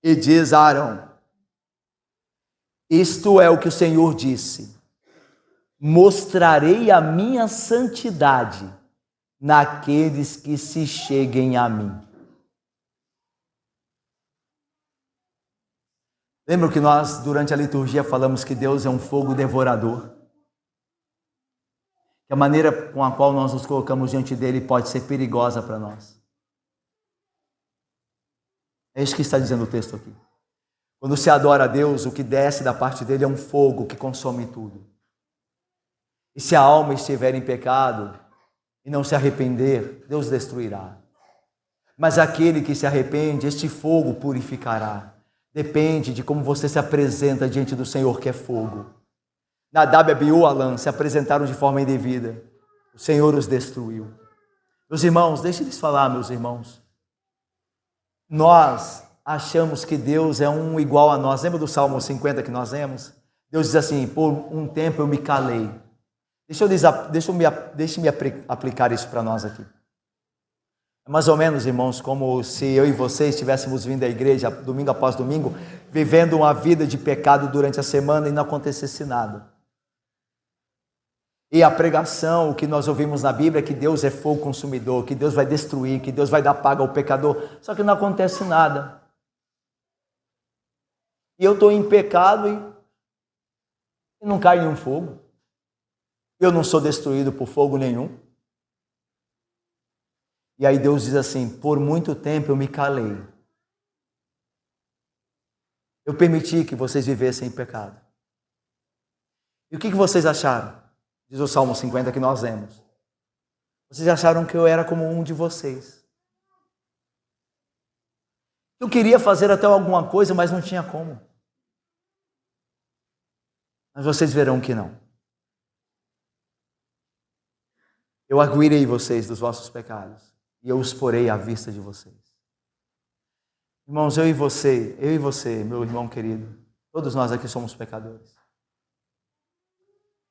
e diz a Arão: isto é o que o Senhor disse: mostrarei a minha santidade naqueles que se cheguem a mim. Lembra que nós, durante a liturgia, falamos que Deus é um fogo devorador? Que a maneira com a qual nós nos colocamos diante dele pode ser perigosa para nós. É isso que está dizendo o texto aqui. Quando se adora a Deus, o que desce da parte dele é um fogo que consome tudo. E se a alma estiver em pecado e não se arrepender, Deus destruirá. Mas aquele que se arrepende, este fogo purificará. Depende de como você se apresenta diante do Senhor, que é fogo. Nadab e Abiú, Alã, se apresentaram de forma indevida. O Senhor os destruiu. Meus irmãos, deixe-lhes falar, meus irmãos. Nós achamos que Deus é um igual a nós. Lembra do Salmo 50 que nós lemos? Deus diz assim: por um tempo eu me calei. Deixe-me aplicar isso para nós aqui. É mais ou menos, irmãos, como se eu e vocês estivéssemos vindo à igreja domingo após domingo, vivendo uma vida de pecado durante a semana e não acontecesse nada. E a pregação, o que nós ouvimos na Bíblia é que Deus é fogo consumidor, que Deus vai destruir, que Deus vai dar paga ao pecador, só que não acontece nada. E eu estou em pecado e não cai nenhum fogo. Eu não sou destruído por fogo nenhum. E aí Deus diz assim: por muito tempo eu me calei. Eu permiti que vocês vivessem em pecado. E o que vocês acharam? Diz o Salmo 50 que nós lemos. Vocês acharam que eu era como um de vocês. Eu queria fazer até alguma coisa, mas não tinha como. Mas vocês verão que não. Eu arguirei vocês dos vossos pecados e eu os porei à vista de vocês. Irmãos, eu e você, meu irmão querido, todos nós aqui somos pecadores.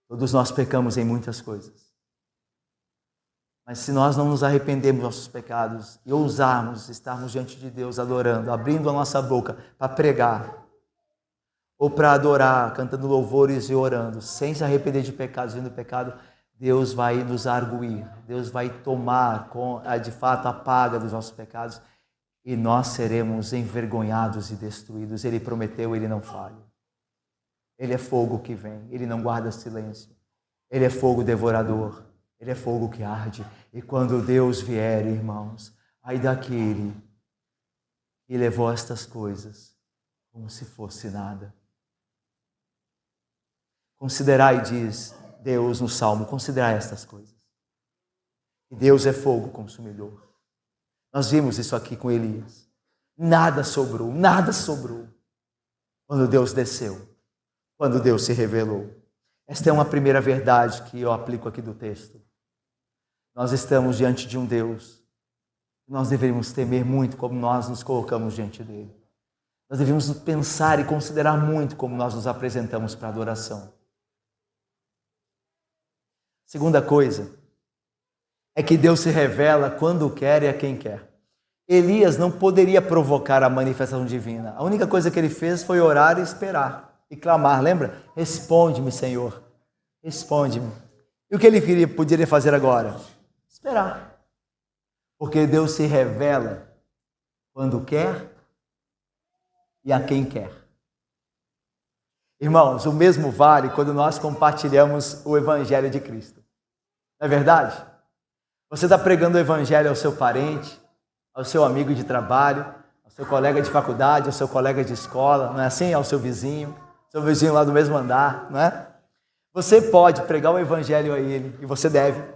Todos nós pecamos em muitas coisas. Mas se nós não nos arrependermos dos nossos pecados e ousarmos estarmos diante de Deus adorando, abrindo a nossa boca para pregar, ou para adorar, cantando louvores e orando, sem se arrepender de pecados, vindo do pecado, Deus vai nos arguir, Deus vai tomar de fato a paga dos nossos pecados e nós seremos envergonhados e destruídos. Ele prometeu, ele não falha. Ele é fogo que vem, ele não guarda silêncio. Ele é fogo devorador, ele é fogo que arde. E quando Deus vier, irmãos, ai daquele que levou estas coisas como se fosse nada. Considerai, diz Deus no Salmo, considerai estas coisas. E Deus é fogo consumidor. Nós vimos isso aqui com Elias. Nada sobrou quando Deus desceu, quando Deus se revelou. Esta é uma primeira verdade que eu aplico aqui do texto. Nós estamos diante de um Deus que nós deveríamos temer muito como nós nos colocamos diante dele. Nós devemos pensar e considerar muito como nós nos apresentamos para a adoração. Segunda coisa é que Deus se revela quando quer e a quem quer. Elias não poderia provocar a manifestação divina. A única coisa que ele fez foi orar e esperar e clamar. Lembra? Responde-me, Senhor. Responde-me. E o que ele poderia fazer agora? Esperar. Porque Deus se revela quando quer e a quem quer. Irmãos, o mesmo vale quando nós compartilhamos o Evangelho de Cristo. Não é verdade? Você está pregando o Evangelho ao seu parente, ao seu amigo de trabalho, ao seu colega de faculdade, ao seu colega de escola, não é assim? Ao seu vizinho lá do mesmo andar, não é? Você pode pregar o evangelho a ele, e você deve.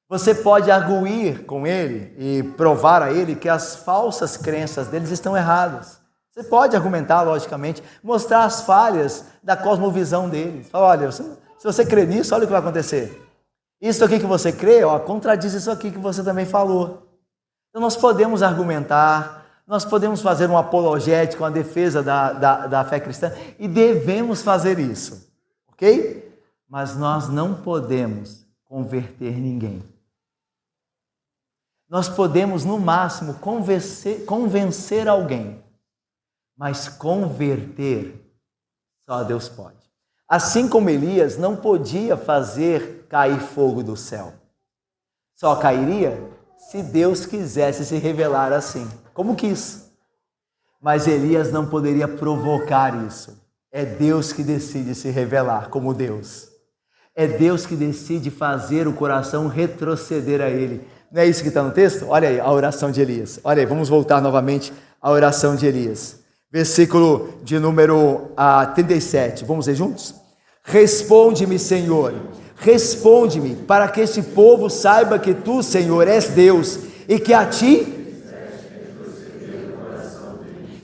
Você pode arguir com ele e provar a ele que as falsas crenças deles estão erradas. Você pode argumentar, logicamente, mostrar as falhas da cosmovisão deles. Fala, olha, se você crê nisso, olha o que vai acontecer. Isso aqui que você crê, contradiz isso aqui que você também falou. Então nós podemos argumentar, nós podemos fazer um apologético, uma defesa da fé cristã, e devemos fazer isso, ok? Mas nós não podemos converter ninguém. Nós podemos, no máximo, convencer alguém, mas converter, só Deus pode. Assim como Elias não podia fazer cair fogo do céu, só cairia se Deus quisesse se revelar assim, como quis. Mas Elias não poderia provocar isso. É Deus que decide se revelar como Deus. É Deus que decide fazer o coração retroceder a Ele. Não é isso que está no texto? Olha aí a oração de Elias. Olha aí, vamos voltar novamente à oração de Elias. Versículo de número 37. Vamos ler juntos? Responde-me, Senhor. Responde-me, para que este povo saiba que Tu, Senhor, és Deus e que a Ti...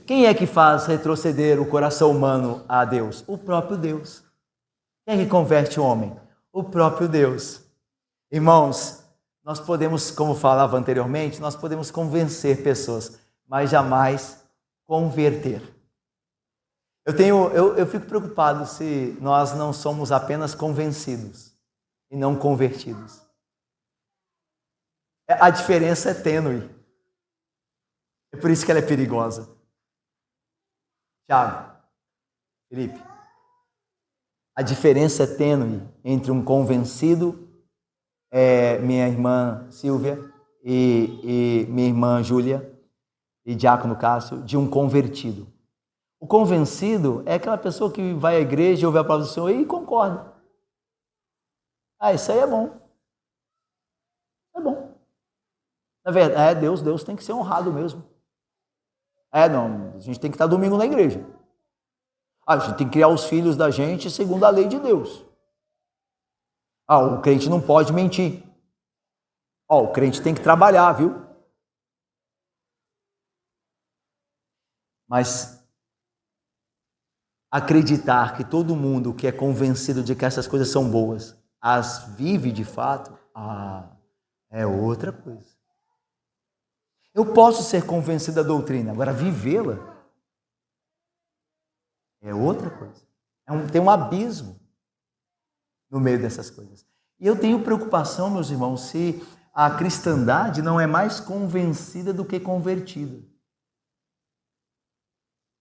Quem é que faz retroceder o coração humano a Deus? O próprio Deus. Quem é que converte o homem? O próprio Deus. Irmãos, nós podemos, como falava anteriormente, nós podemos convencer pessoas, mas jamais converter. Eu fico preocupado se nós não somos apenas convencidos e não convertidos. A diferença é tênue. É por isso que ela é perigosa. Tiago, Felipe, a diferença é tênue entre um convencido, minha irmã Silvia e minha irmã Júlia e Diácono Cássio, de um convertido. O convencido é aquela pessoa que vai à igreja, ouve a palavra do Senhor e concorda. Isso aí é bom. É bom. Na verdade, Deus tem que ser honrado mesmo. A gente tem que estar domingo na igreja. A gente tem que criar os filhos da gente segundo a lei de Deus. O crente não pode mentir. O crente tem que trabalhar, viu? Mas acreditar que todo mundo que é convencido de que essas coisas são boas, as vive de fato, é outra coisa. Eu posso ser convencido da doutrina, agora vivê-la é outra coisa. Tem um abismo no meio dessas coisas. E eu tenho preocupação, meus irmãos, se a cristandade não é mais convencida do que convertida.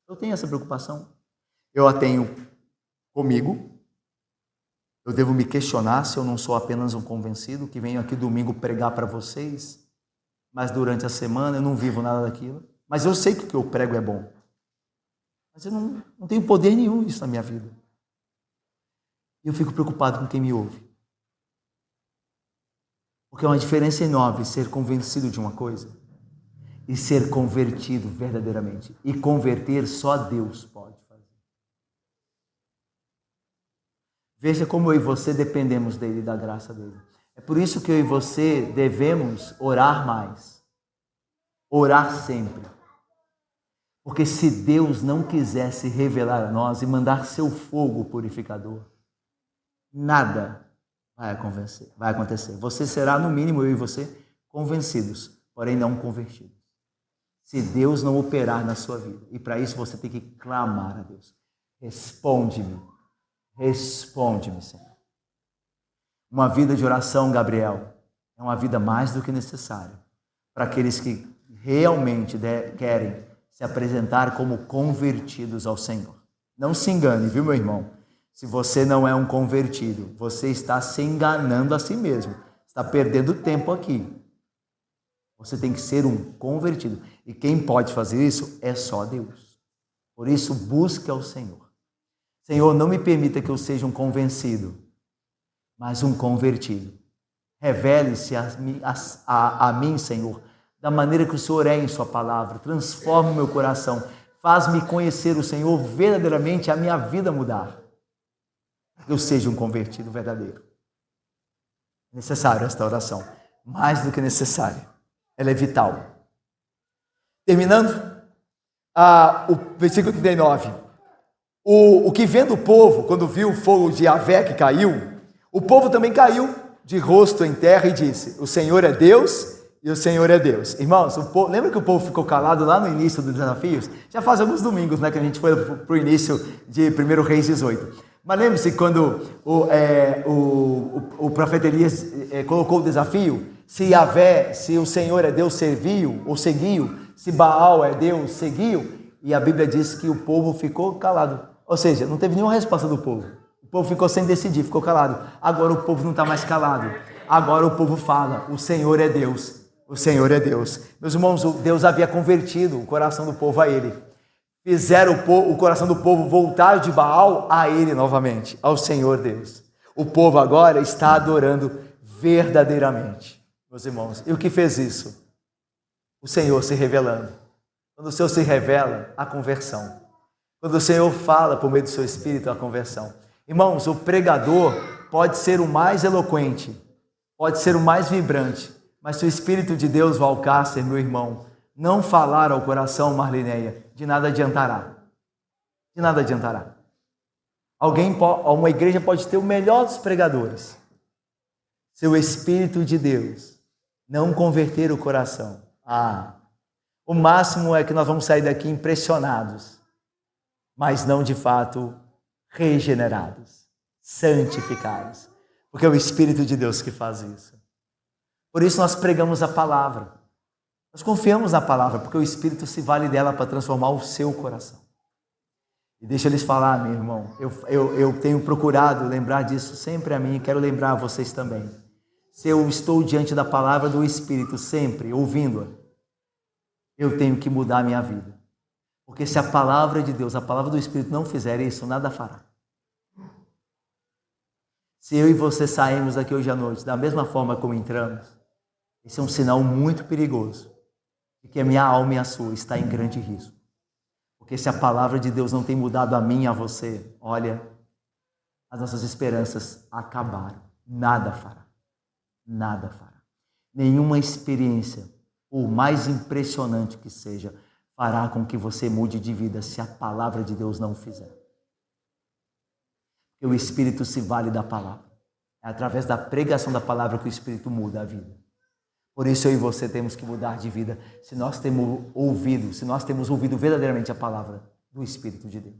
Eu tenho essa preocupação. Eu a tenho comigo. Eu devo me questionar se eu não sou apenas um convencido que venho aqui domingo pregar para vocês, mas durante a semana eu não vivo nada daquilo. Mas eu sei que o que eu prego é bom. Mas eu não tenho poder nenhum nisso na minha vida. E eu fico preocupado com quem me ouve. Porque é uma diferença enorme ser convencido de uma coisa e ser convertido verdadeiramente. E converter só Deus pode fazer. Veja como eu e você dependemos dele e da graça dele. É por isso que eu e você devemos orar mais. Orar sempre. Porque se Deus não quiser se revelar a nós e mandar seu fogo purificador, nada vai acontecer. Você será, no mínimo, eu e você, convencidos, porém não convertidos. Se Deus não operar na sua vida. E para isso você tem que clamar a Deus. Responde-me. Responde-me, Senhor. Uma vida de oração, Gabriel, é uma vida mais do que necessária para aqueles que realmente querem se apresentar como convertidos ao Senhor. Não se engane, viu, meu irmão? Se você não é um convertido, você está se enganando a si mesmo. Está perdendo tempo aqui. Você tem que ser um convertido. E quem pode fazer isso é só Deus. Por isso, busque ao Senhor. Senhor, não me permita que eu seja um convencido, mas um convertido. Revele-se a mim, Senhor, da maneira que o Senhor é em sua palavra. Transforma o meu coração. Faz-me conhecer o Senhor verdadeiramente, a minha vida mudar. Que eu seja um convertido verdadeiro. É necessário esta oração. Mais do que necessária. Ela é vital. Terminando, o versículo 39. O que vendo o povo, quando viu o fogo de Javé que caiu, o povo também caiu de rosto em terra e disse: o Senhor é Deus e o Senhor é Deus. Irmãos, lembra que o povo ficou calado lá no início dos desafios? Já faz alguns domingos, né, que a gente foi para o início de 1 Reis 18. Mas lembre-se quando o profeta Elias colocou o desafio: se Javé, se o Senhor é Deus, serviu ou seguiu, se Baal é Deus, seguiu. E a Bíblia diz que o povo ficou calado. Ou seja, não teve nenhuma resposta do povo. O povo ficou sem decidir, ficou calado. Agora o povo não está mais calado. Agora o povo fala: o Senhor é Deus. O Senhor é Deus. Meus irmãos, Deus havia convertido o coração do povo a Ele. Fizeram o coração do povo voltar de Baal a Ele novamente, ao Senhor Deus. O povo agora está adorando verdadeiramente, meus irmãos. E o que fez isso? O Senhor se revelando. Quando o Senhor se revela, a conversão. Quando o Senhor fala por meio do seu Espírito, a conversão. Irmãos, o pregador pode ser o mais eloquente, pode ser o mais vibrante, mas se o Espírito de Deus, Valcácer, meu irmão, não falar ao coração, Marlinéia, de nada adiantará. De nada adiantará. Uma igreja pode ter o melhor dos pregadores. Se o Espírito de Deus não converter o coração, o máximo é que nós vamos sair daqui impressionados, mas não de fato regenerados, santificados. Porque é o Espírito de Deus que faz isso. Por isso nós pregamos a palavra. Nós confiamos na palavra, porque o Espírito se vale dela para transformar o seu coração. E deixa eu lhes falar, meu irmão, eu tenho procurado lembrar disso sempre a mim, e quero lembrar a vocês também. Se eu estou diante da palavra do Espírito sempre, ouvindo-a, eu tenho que mudar a minha vida. Porque se a palavra de Deus, a palavra do Espírito não fizer isso, nada fará. Se eu e você sairmos daqui hoje à noite da mesma forma como entramos, esse é um sinal muito perigoso de que a minha alma e a sua está em grande risco. Porque se a palavra de Deus não tem mudado a mim e a você, olha, as nossas esperanças acabaram. Nada fará. Nada fará. Nenhuma experiência, por mais impressionante que seja, fará com que você mude de vida se a palavra de Deus não fizer. Porque o Espírito se vale da palavra. É através da pregação da palavra que o Espírito muda a vida. Por isso eu e você temos que mudar de vida se nós temos ouvido verdadeiramente a palavra do Espírito de Deus.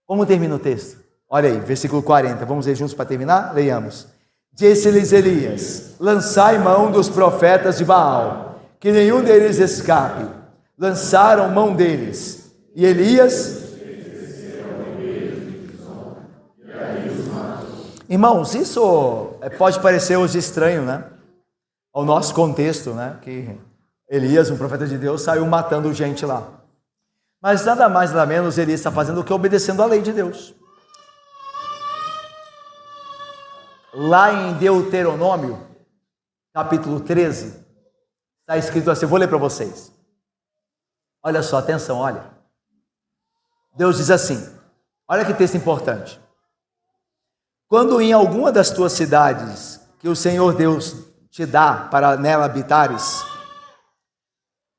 Como termina o texto? Olha aí, versículo 40. Vamos ler juntos para terminar? Leiamos. Disse-lhes Elias: lançai mão dos profetas de Baal, que nenhum deles escape. Lançaram mão deles. E Elias... Irmãos, isso pode parecer hoje estranho, né? Ao nosso contexto, né? Que Elias, um profeta de Deus, saiu matando gente lá. Mas nada mais, nada menos, Elias está fazendo o que? Obedecendo à lei de Deus. Lá em Deuteronômio, capítulo 13, está escrito assim, eu vou ler para vocês. Olha só, atenção, olha. Deus diz assim, olha que texto importante. Quando em alguma das tuas cidades, que o Senhor Deus te dá para nela habitares,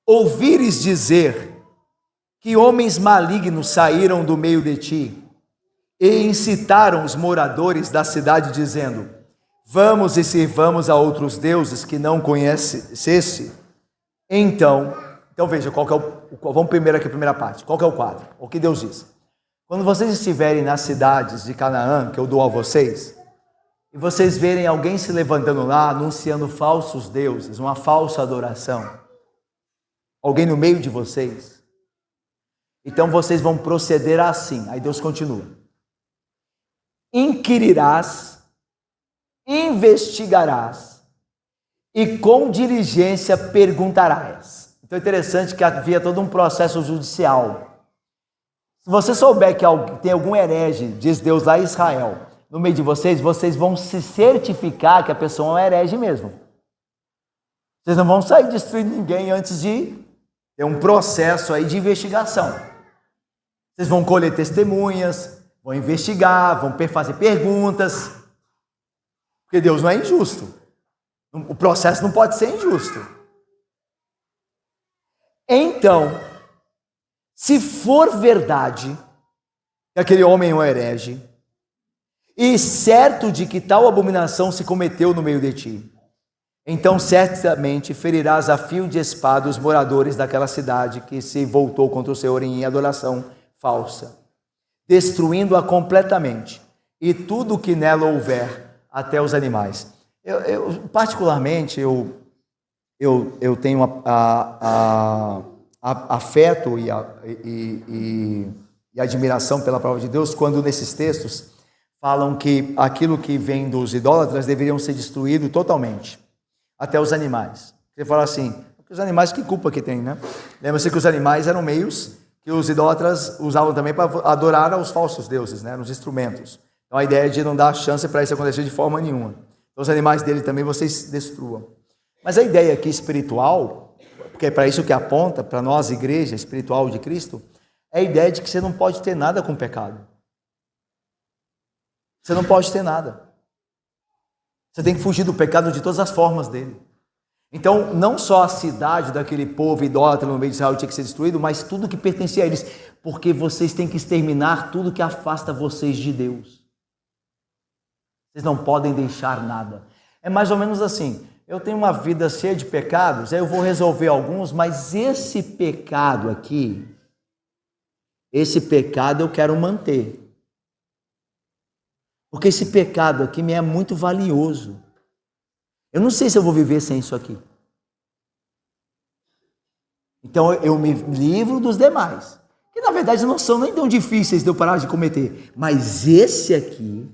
ouvires dizer que homens malignos saíram do meio de ti e incitaram os moradores da cidade dizendo, vamos e sirvamos a outros deuses que não conhecesse, então veja, vamos primeiro aqui a primeira parte, qual que é o quadro? O que Deus diz? Quando vocês estiverem nas cidades de Canaã, que eu dou a vocês, e vocês verem alguém se levantando lá, anunciando falsos deuses, uma falsa adoração, alguém no meio de vocês, então vocês vão proceder assim. Aí Deus continua. Inquirirás, investigarás, e com diligência perguntarás. Então é interessante que havia todo um processo judicial. Se você souber que tem algum herege, diz Deus lá em Israel, no meio de vocês, vocês vão se certificar que a pessoa é um herege mesmo. Vocês não vão sair destruindo ninguém antes de ter um processo aí de investigação. Vocês vão colher testemunhas, vão investigar, vão fazer perguntas. Porque Deus não é injusto. O processo não pode ser injusto. Então, se for verdade que aquele homem é um herege, e certo de que tal abominação se cometeu no meio de ti, então certamente ferirás a fio de espada os moradores daquela cidade que se voltou contra o Senhor em adoração falsa, destruindo-a completamente, e tudo o que nela houver, até os animais. Particularmente, eu tenho afeto e admiração pela palavra de Deus, quando nesses textos falam que aquilo que vem dos idólatras deveriam ser destruído totalmente, até os animais. Você fala assim, os animais, que culpa que tem, né? Lembra-se que os animais eram meios que os idólatras usavam também para adorar aos falsos deuses, né? Nos instrumentos. Então a ideia é de não dar chance para isso acontecer de forma nenhuma. Então os animais dele também vocês destruam. Mas a ideia aqui espiritual, porque é para isso que aponta, para nós, igreja espiritual de Cristo, é a ideia de que você não pode ter nada com pecado. Você não pode ter nada. Você tem que fugir do pecado de todas as formas dele. Então, não só a cidade daquele povo idólatra no meio de Israel tinha que ser destruído, mas tudo que pertencia a eles, porque vocês têm que exterminar tudo que afasta vocês de Deus. Vocês não podem deixar nada. É mais ou menos assim, eu tenho uma vida cheia de pecados, aí eu vou resolver alguns, mas esse pecado aqui, esse pecado eu quero manter. Porque esse pecado aqui me é muito valioso. Eu não sei se eu vou viver sem isso aqui. Então eu me livro dos demais, que na verdade não são nem tão difíceis de eu parar de cometer. Mas esse aqui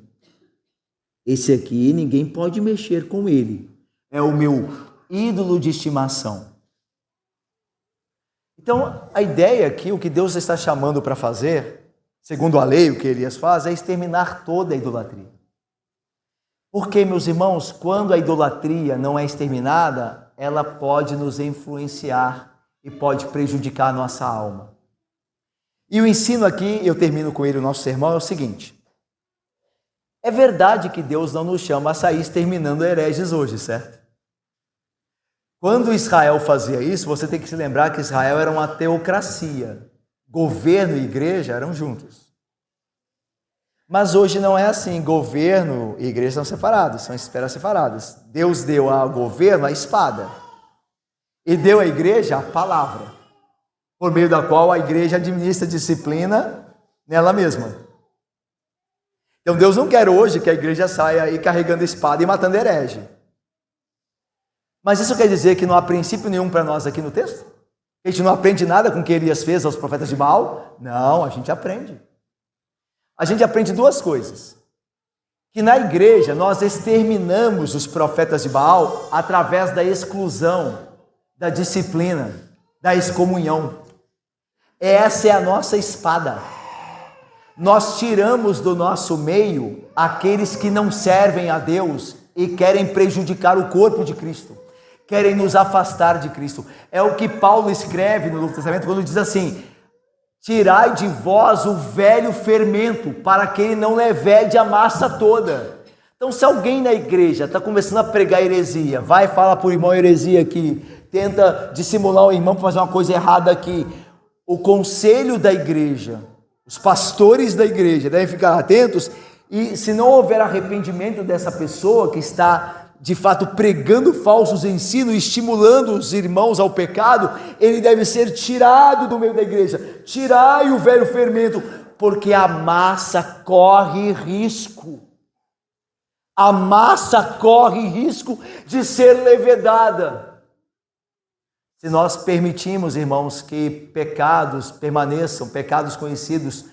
ninguém pode mexer com ele. É o meu ídolo de estimação. Então a ideia aqui, o que Deus está chamando para fazer, segundo a lei, o que Elias faz, é exterminar toda a idolatria. Porque, meus irmãos, quando a idolatria não é exterminada, ela pode nos influenciar e pode prejudicar a nossa alma. E o ensino aqui, eu termino com ele o nosso sermão, é o seguinte: é verdade que Deus não nos chama a sair exterminando hereges hoje, certo? Quando Israel fazia isso, você tem que se lembrar que Israel era uma teocracia. Governo e igreja eram juntos. Mas hoje não é assim. Governo e igreja são separados, são esferas separadas. Deus deu ao governo a espada e deu à igreja a palavra, por meio da qual a igreja administra a disciplina nela mesma. Então Deus não quer hoje que a igreja saia aí carregando espada e matando herege. Mas isso quer dizer que não há princípio nenhum para nós aqui no texto? A gente não aprende nada com o que Elias fez aos profetas de Baal? Não, a gente aprende. A gente aprende duas coisas. Que na igreja nós exterminamos os profetas de Baal através da exclusão, da disciplina, da excomunhão. Essa é a nossa espada. Nós tiramos do nosso meio aqueles que não servem a Deus e querem prejudicar o corpo de Cristo. Querem nos afastar de Cristo. É o que Paulo escreve no Novo Testamento quando diz assim: tirai de vós o velho fermento, para que ele não levede a massa toda. Então, se alguém na igreja está começando a pregar heresia, vai falar para o irmão heresia aqui, tenta dissimular o irmão para fazer uma coisa errada aqui, o conselho da igreja, os pastores da igreja devem ficar atentos, e se não houver arrependimento dessa pessoa que está de fato pregando falsos ensinos, estimulando os irmãos ao pecado, ele deve ser tirado do meio da igreja. Tirai o velho fermento, porque a massa corre risco. A massa corre risco de ser levedada. Se nós permitimos, irmãos, que pecados permaneçam, pecados conhecidos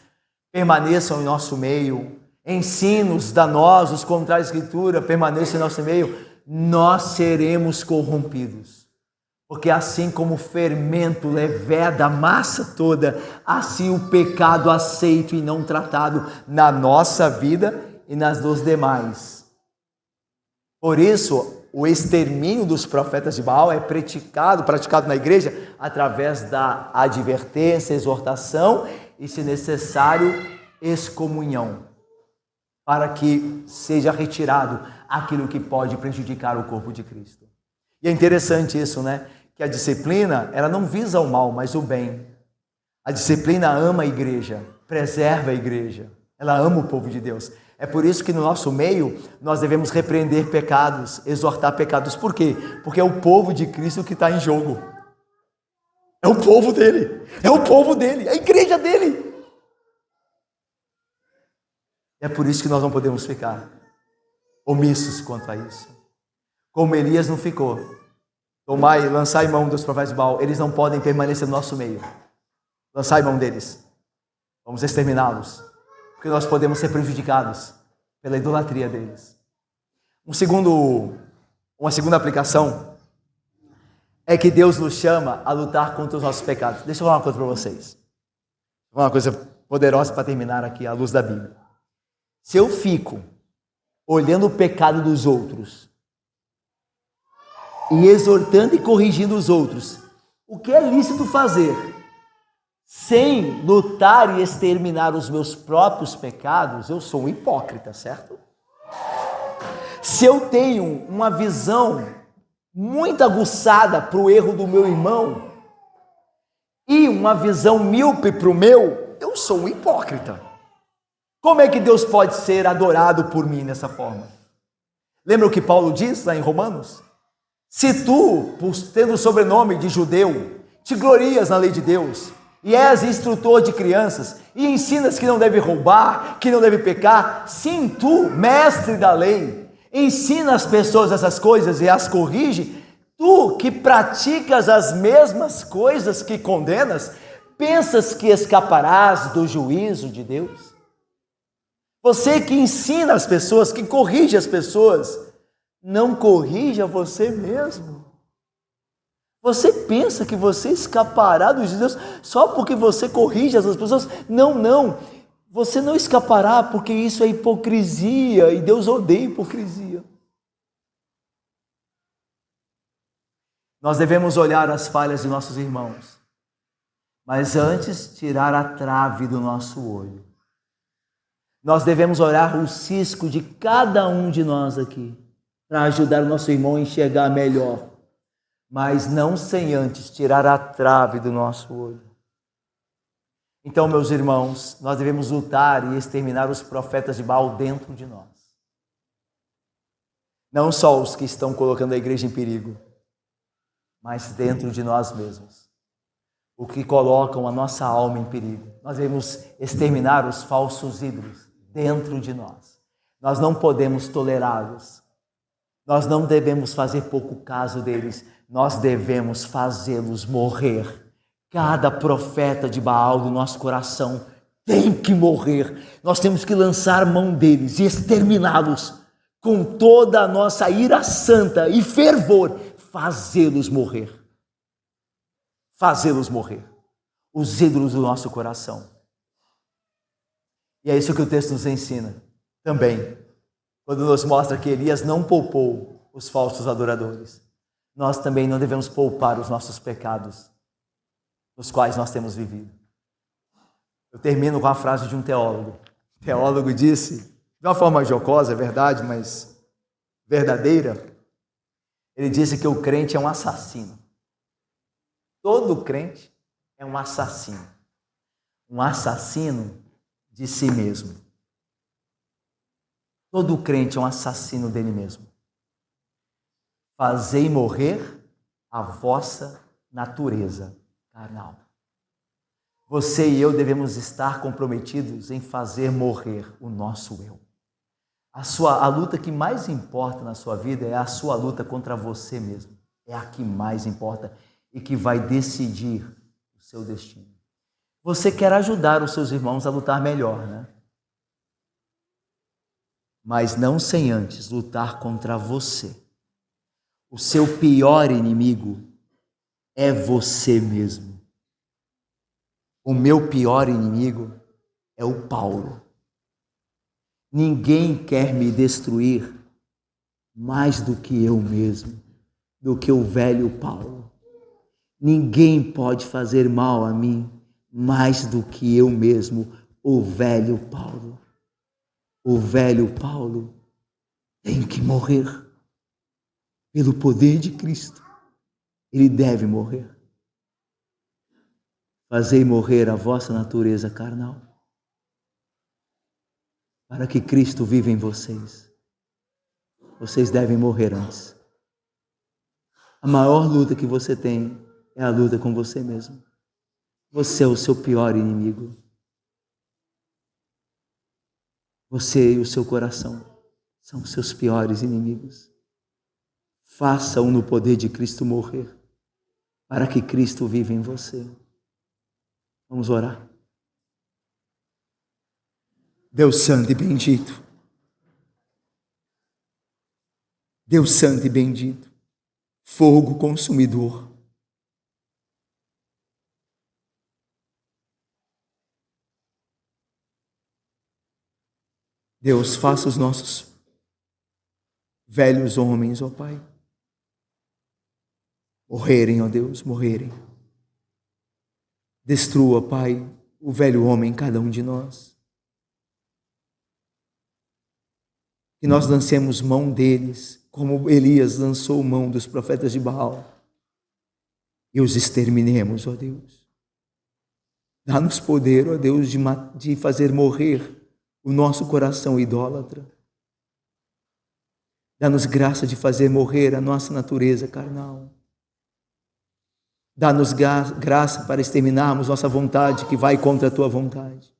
permaneçam em nosso meio, ensinos danosos contra a Escritura permaneçam em nosso meio, nós seremos corrompidos. Porque assim como o fermento leveda a massa toda, assim o pecado aceito e não tratado na nossa vida e nas dos demais. Por isso, o extermínio dos profetas de Baal é praticado na igreja através da advertência, exortação e, se necessário, excomunhão, para que seja retirado aquilo que pode prejudicar o corpo de Cristo. E é interessante isso, né? Que a disciplina, ela não visa o mal, mas o bem. A disciplina ama a igreja, preserva a igreja, ela ama o povo de Deus. É por isso que no nosso meio nós devemos repreender pecados, exortar pecados. Por quê? Porque é o povo de Cristo que está em jogo. É o povo dele, é o povo dele, é a igreja dele. É por isso que nós não podemos ficar omissos quanto a isso. Como Elias não ficou. Tomai, lançai mão dos profetas de Baal, eles não podem permanecer no nosso meio. Lançai mão deles. Vamos exterminá-los. Porque nós podemos ser prejudicados pela idolatria deles. Uma segunda aplicação é que Deus nos chama a lutar contra os nossos pecados. Deixa eu falar uma coisa para vocês. Uma coisa poderosa para terminar aqui, à luz da Bíblia. Se eu fico olhando o pecado dos outros e exortando e corrigindo os outros, o que é lícito fazer, sem lutar e exterminar os meus próprios pecados, eu sou um hipócrita, certo? Se eu tenho uma visão muito aguçada para o erro do meu irmão e uma visão míope para o meu, eu sou um hipócrita. Como é que Deus pode ser adorado por mim dessa forma? Lembra o que Paulo diz lá em Romanos? Se tu, tendo o sobrenome de judeu, te glorias na lei de Deus, e és instrutor de crianças, e ensinas que não deve roubar, que não deve pecar, sim, tu, mestre da lei, ensina as pessoas essas coisas e as corrige, tu que praticas as mesmas coisas que condenas, pensas que escaparás do juízo de Deus? Você que ensina as pessoas, que corrige as pessoas, não corrige a você mesmo? Você pensa que você escapará dos Deus só porque você corrige as pessoas? Não. Você não escapará porque isso é hipocrisia e Deus odeia hipocrisia. Nós devemos olhar as falhas de nossos irmãos, mas antes tirar a trave do nosso olho. Nós devemos olhar o cisco de cada um de nós aqui, para ajudar o nosso irmão a enxergar melhor, mas não sem antes tirar a trave do nosso olho. Então, meus irmãos, nós devemos lutar e exterminar os profetas de Baal dentro de nós. Não só os que estão colocando a igreja em perigo, mas dentro de nós mesmos. O que colocam a nossa alma em perigo. Nós devemos exterminar os falsos ídolos dentro de nós. Nós não podemos tolerá-los. Nós não devemos fazer pouco caso deles. Nós devemos fazê-los morrer. Cada profeta de Baal do nosso coração tem que morrer. Nós temos que lançar mão deles e exterminá-los com toda a nossa ira santa e fervor. Fazê-los morrer. Fazê-los morrer. Os ídolos do nosso coração. E é isso que o texto nos ensina também, quando nos mostra que Elias não poupou os falsos adoradores. Nós também não devemos poupar os nossos pecados, nos quais nós temos vivido. Eu termino com a frase de um teólogo. O teólogo disse, de uma forma jocosa, é verdade, mas verdadeira, ele disse que o crente é um assassino. Todo crente é um assassino. Um assassino de si mesmo. Todo crente é um assassino dele mesmo. Fazei morrer a vossa natureza carnal. Você e eu devemos estar comprometidos em fazer morrer o nosso eu. A luta que mais importa na sua vida é a sua luta contra você mesmo. É a que mais importa e que vai decidir o seu destino. Você quer ajudar os seus irmãos a lutar melhor, né? Mas não sem antes lutar contra você. O seu pior inimigo é você mesmo. O meu pior inimigo é o Paulo. Ninguém quer me destruir mais do que eu mesmo, do que o velho Paulo. Ninguém pode fazer mal a mim mais do que eu mesmo, o velho Paulo. O velho Paulo tem que morrer pelo poder de Cristo. Ele deve morrer. Fazei morrer a vossa natureza carnal, para que Cristo viva em vocês. Vocês devem morrer antes. A maior luta que você tem é a luta com você mesmo. Você é o seu pior inimigo. Você e o seu coração são os seus piores inimigos. Faça-o no poder de Cristo morrer, para que Cristo viva em você. Vamos orar. Deus santo e bendito. Deus santo e bendito. Fogo consumidor. Deus, faça os nossos velhos homens, ó Pai, morrerem, ó Deus, morrerem. Destrua, Pai, o velho homem em cada um de nós. Que nós lancemos mão deles, como Elias lançou mão dos profetas de Baal, e os exterminemos, ó Deus. Dá-nos poder, ó Deus, de fazer morrer o nosso coração idólatra. Dá-nos graça de fazer morrer a nossa natureza carnal. Dá-nos graça para exterminarmos nossa vontade que vai contra a Tua vontade.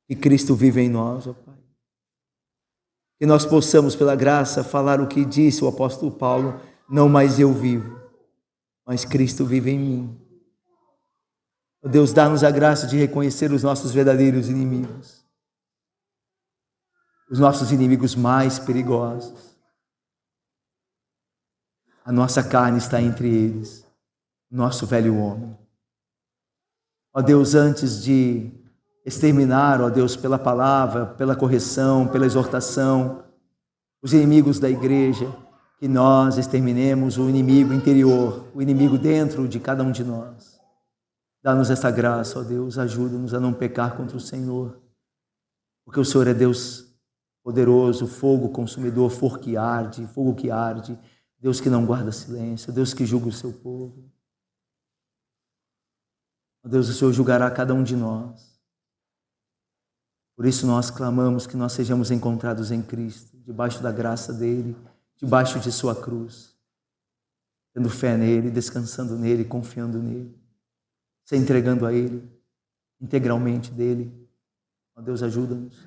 Que Cristo vive em nós, ó Pai. Que nós possamos, pela graça, falar o que disse o apóstolo Paulo: não mais eu vivo, mas Cristo vive em mim. Ó Deus, dá-nos a graça de reconhecer os nossos verdadeiros inimigos. Os nossos inimigos mais perigosos. A nossa carne está entre eles, nosso velho homem. Ó Deus, antes de exterminar, ó Deus, pela palavra, pela correção, pela exortação, os inimigos da igreja, que nós exterminemos o inimigo interior, o inimigo dentro de cada um de nós. Dá-nos essa graça, ó Deus, ajuda-nos a não pecar contra o Senhor, porque o Senhor é Deus poderoso, fogo consumidor, fogo que arde, Deus que não guarda silêncio, Deus que julga o seu povo. Ó Deus, o Senhor julgará cada um de nós. Por isso nós clamamos que nós sejamos encontrados em Cristo, debaixo da graça dEle, debaixo de sua cruz, tendo fé nele, descansando nele, confiando nele, se entregando a Ele, integralmente dEle. Ó Deus, ajuda-nos,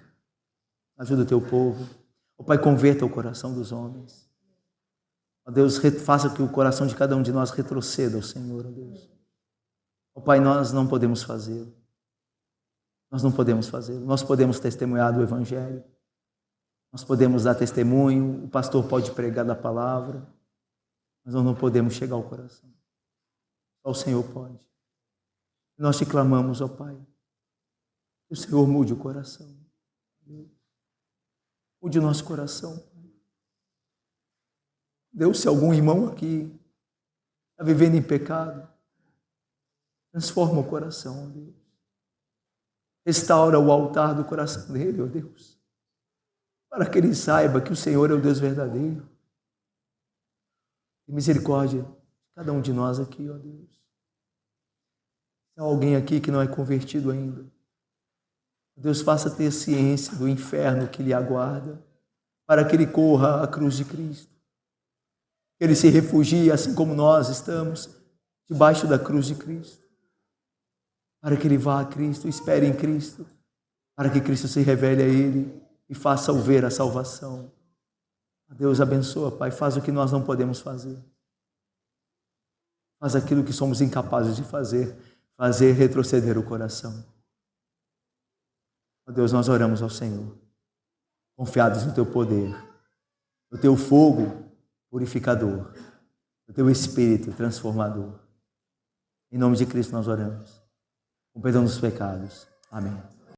ajuda o Teu povo. Ó Pai, converta o coração dos homens. Ó Deus, faça que o coração de cada um de nós retroceda ao Senhor, ó Deus. Ó Pai, nós não podemos fazê-lo. Nós não podemos fazê-lo. Nós podemos testemunhar do Evangelho. Nós podemos dar testemunho. O pastor pode pregar da palavra. Mas nós não podemos chegar ao coração. Só o Senhor pode. Nós te clamamos, ó Pai, que o Senhor mude o coração. Mude o nosso coração, Pai. Deus, se algum irmão aqui está vivendo em pecado, transforma o coração, ó Deus. Restaura o altar do coração dele, ó Deus, para que ele saiba que o Senhor é o Deus verdadeiro. E misericórdia de cada um de nós aqui, ó Deus. Se há alguém aqui que não é convertido ainda, Deus, faça ter ciência do inferno que lhe aguarda, para que ele corra à cruz de Cristo. Que ele se refugie, assim como nós estamos, debaixo da cruz de Cristo. Para que ele vá a Cristo, espere em Cristo, para que Cristo se revele a ele e faça-o ver a salvação. Deus abençoa, Pai, faz o que nós não podemos fazer. Faz aquilo que somos incapazes de fazer retroceder o coração. Ó Deus, nós oramos ao Senhor, confiados no Teu poder, no Teu fogo purificador, no Teu Espírito transformador. Em nome de Cristo nós oramos, com perdão dos pecados. Amém.